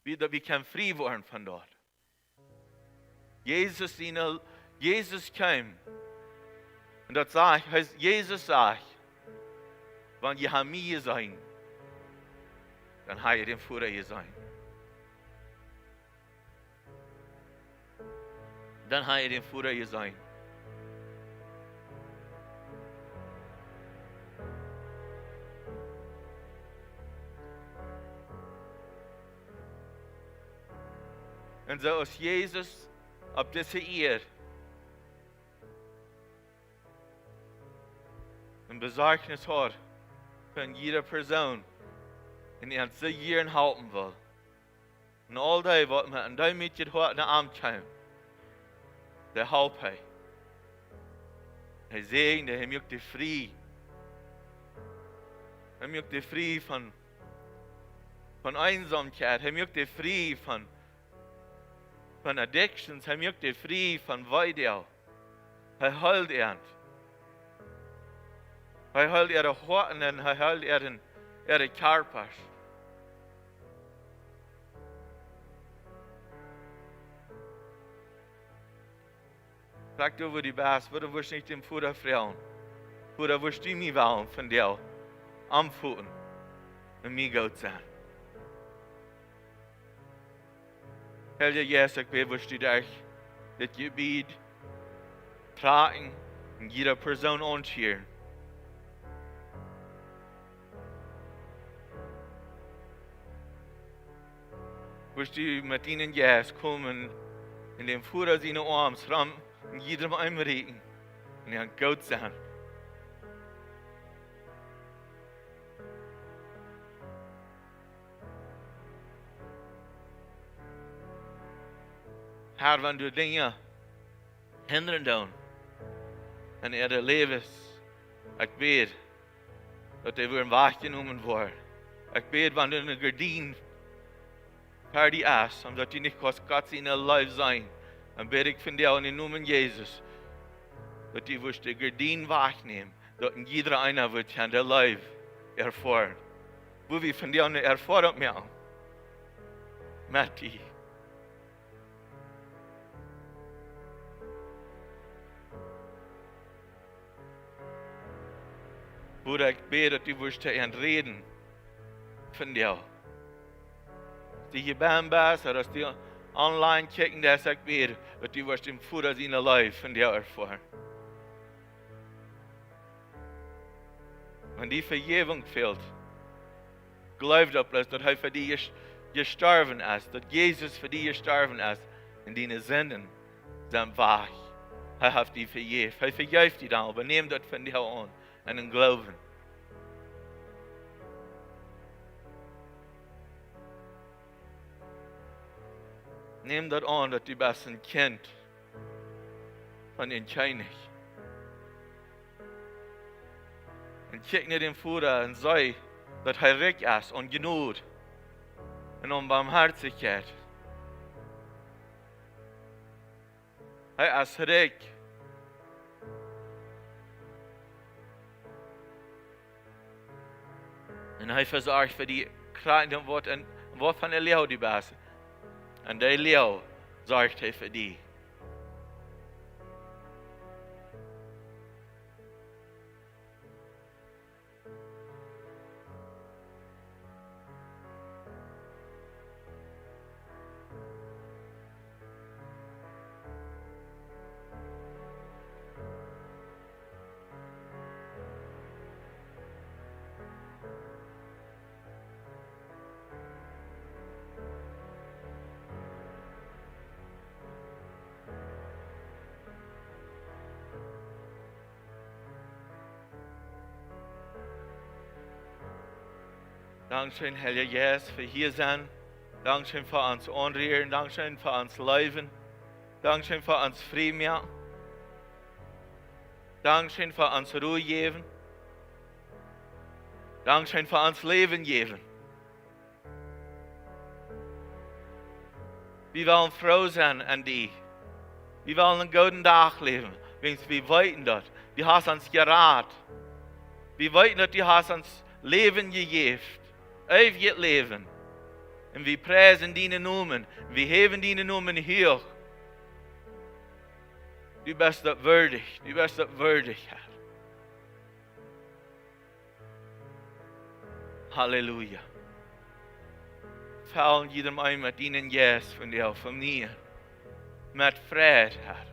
Dass wir können frei werden von dort. Jesus kam. Und das heißt, Jesus sagt, wenn ihr an mir sein, dann habt ihr den Vater sein. Dann habt ihr den Vater sein. Und so ist Jesus auf dieser Erde ein Besorgnis hat von jeder Person, in die uns so Jahren halten will. Und all die, was man an dem Mädchen heute in den Arm kommt, der halb er. Er sagt, er möchte dich frei. Er möchte dich frei von Einsamkeit. Er möchte dich frei von Addictions. Er möchte dich frei von Weidel. Er hält er. Er hält ihre Horten und er hält ihre Körper. Frag du, wo die bist, wo du wirst nicht dem Vater fragen. Wo du wirst du mich wollen von dir anfühlen und mir gut sein. Herr Jesus, ich bete, wirst du dich das Gebiet tragen und jeder Person anschieren. Wirst du mit ihnen Jesus kommen in dem Vater seine Arme ram und jedem einreden und er gut sein. Herr, wenn du Dinge hindern tun in ihre Lebens, ich bete, dass die werden wahrgenommen werden. Ich bete, wenn du eine Gardine per die ist, und dass die nicht Gott in ihr Leben sein. Dann bete ich von dir in den Namen Jesus, dass die wirst die Gardine wahrnehmen, dass jeder einer wird in der Leben erfahren. Wo wir von dir eine Erfahrung machen. Mit dir. Bruder, ich bete, dass du wirst reden von dir. Die hier beim bist, oder dass die online kicken, dass ich bete, dass du wirst im Vater seine Life von dir erfahren. Wenn die Vergebung fehlt, glaubt auf das, dass er für dich gestorben ist, dass Jesus für dich gestorben ist, und deine Sünden sind wahr. Er hat die vergeben. Er vergibt die dann, aber nimm das von dir an, an den Glauben. Nimm das an, dass du bist ein Kind von den König. Und kick nicht den Vater und sei, dass er reich ist und Gnade und Barmherzigkeit. Er ist reich. Und er versorgt für die Kranken, was von der Leew die bist. Und der Leew sorgt er für die. Dankeschön, Herr Jesus, für hier sein. Dankeschön für uns anrühren. Dankeschön für uns leben. Dankeschön für uns frei machen. Dankeschön für uns Ruhe geben. Dankeschön für uns Leben geben. Wir wollen froh sein an dich. Wir wollen einen guten Tag leben. Wir weiten dort. Du hast uns gerat. Wir weiten dort, du hast uns Leben gegeben. Ewiges Leben. Und wir preisen deinen Namen. Wir heben deinen Namen hoch. Du bist dort würdig. Du bist dort würdig, Herr. Halleluja. Fallen jedem ein mit ihnen Yes von dir, von mir. Mit Frieden, Herr.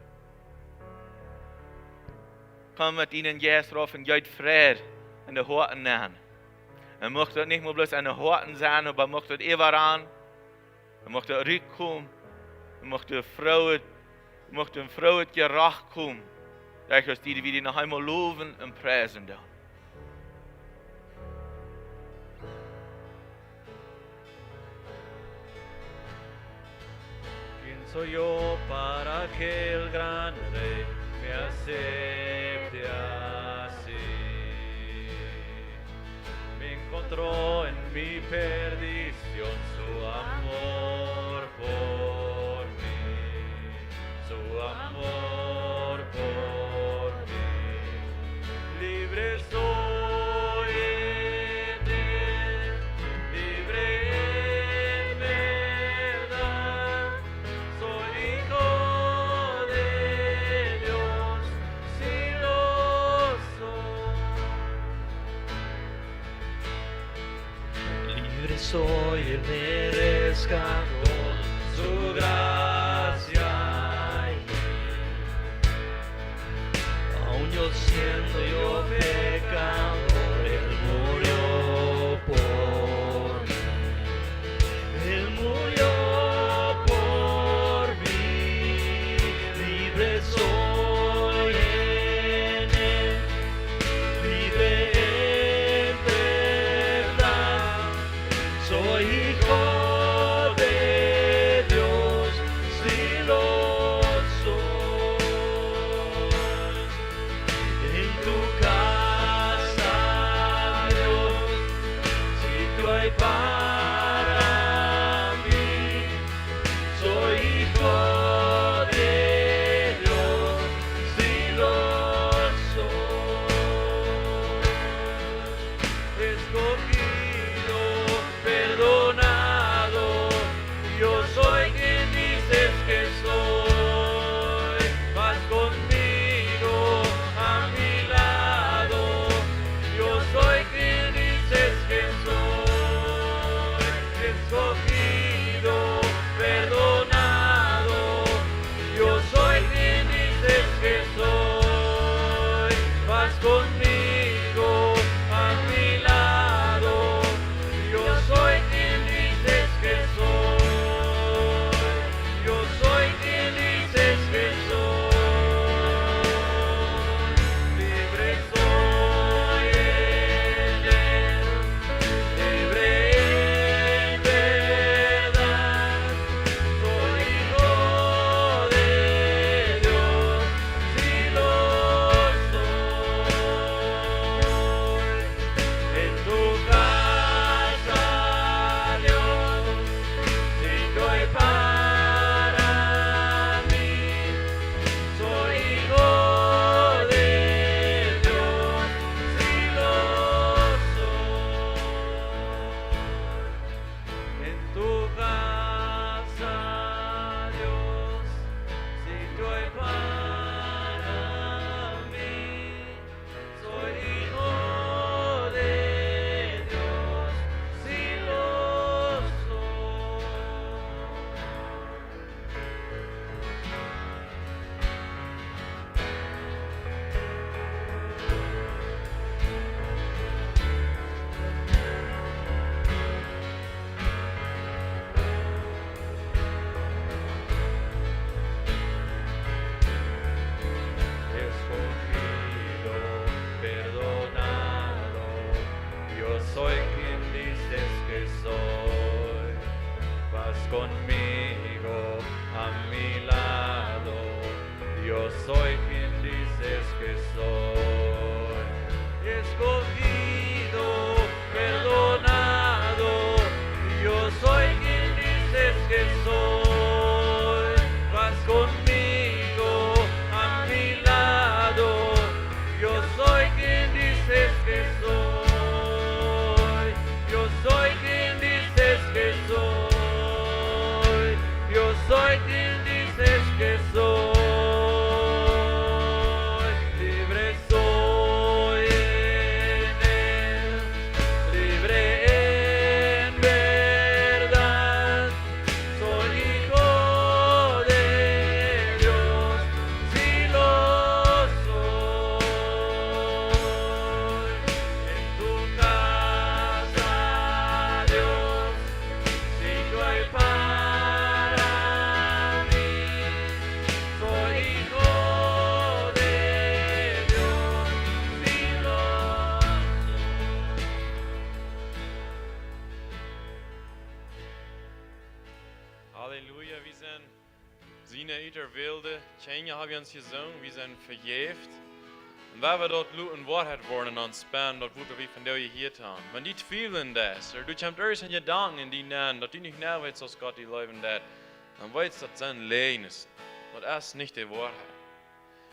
Komm mit ihnen Yes rauf und geht Frieden in den Horten nehmen. Und möchte das nicht nur bloß an den Horten sein, aber möchte das überall. Und möchte das rückkommen. Und möchte ein Frau gerecht kommen. Dass die wieder noch einmal loben und preisen dann. Soy yo para que el gran rey me acepte así. Me encontró en mi perdición su amor por mí, su amor por mí. Libre soy en él, libre en verdad. Soy hijo de Dios, si lo soy. Libre soy, Él me rescató, su gracia. Aún yo siendo yo pecador, Él murió por mí. Él murió por mí, libre soy en Él, libre en verdad. Soy hijo de Dios, si lo soy. En tu casa, Dios, sitio hay para mí. Soy hijo de Dios, si lo soy. Escogido, perdonado, yo soy quien dices que soy. Vas conmigo a mi lado, yo soy quien dices que soy. Escogido, perdonado, yo soy quien dices que soy. Vas conmigo a mi lado, yo soy quien dices que soy. Yo soy quien dices que soy. Libre soy en Él, libre en verdad. Soy hijo de Dios, si lo soy. En tu casa, Dios, sitio hay para mí. Soy hijo de Dios, si lo soy. En tu casa, Dios, sitio hay para mí. Soy hijo de Dios, si lo soy. Escogido, perdonado, yo soy quien dices que soy. Vas conmigo a mi lado, yo soy quien dices que soy. Escogido, perdonado, yo soy quien dices que soy. wir sind Siene iter wilde, Tjenja haben wir uns gesungen, wir sind verjäft. Und weil wir dort luten Wahrheit worden und spannen, dort wurde wir von dir hier getan. Wenn die zweifeln das, oder du kommst erst in Gedanken in die Namen, dass du nicht mehr weißt, was Gott die leben hat, dann weißt du, dass sein Leben ist. Das ist nicht die Wahrheit.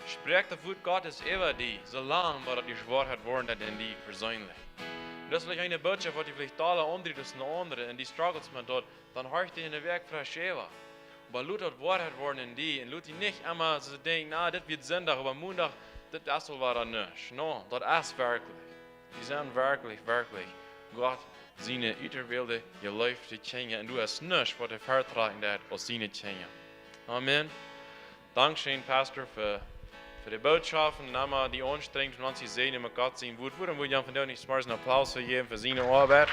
Spreekt das Wort Gottes über die, solange wir die Wahrheit worden hat in die persönlich. Und das ist vielleicht eine Botschaft, die vielleicht alle umdreht als eine andere, und die struggles man dort, dann hört die in den Weg frisch über. Aber Lut hat Wahrheit worden in die, und Lut die nicht immer so denken, das wird Sonntag, aber Montag, das soll dann nicht. No, das ist wirklich. Die sind wirklich Gott, seine Uterwilde, je läuft die Tjenja, und du hast nichts, was er vertragen hat, als seine Tjenja. Amen. Dankeschön, Pastor, für die Botschaft und nochmal die Anstrengung von uns zu sehen, mit Gott sein Wort. Würden wir von dir nicht mal einen Applaus geben für seine Arbeit.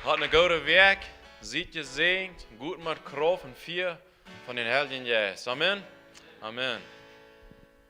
Hat eine gute Weg, sieht gesegnet, gut mit Kraft und viel von den Helden Jesus. Amen. Amen.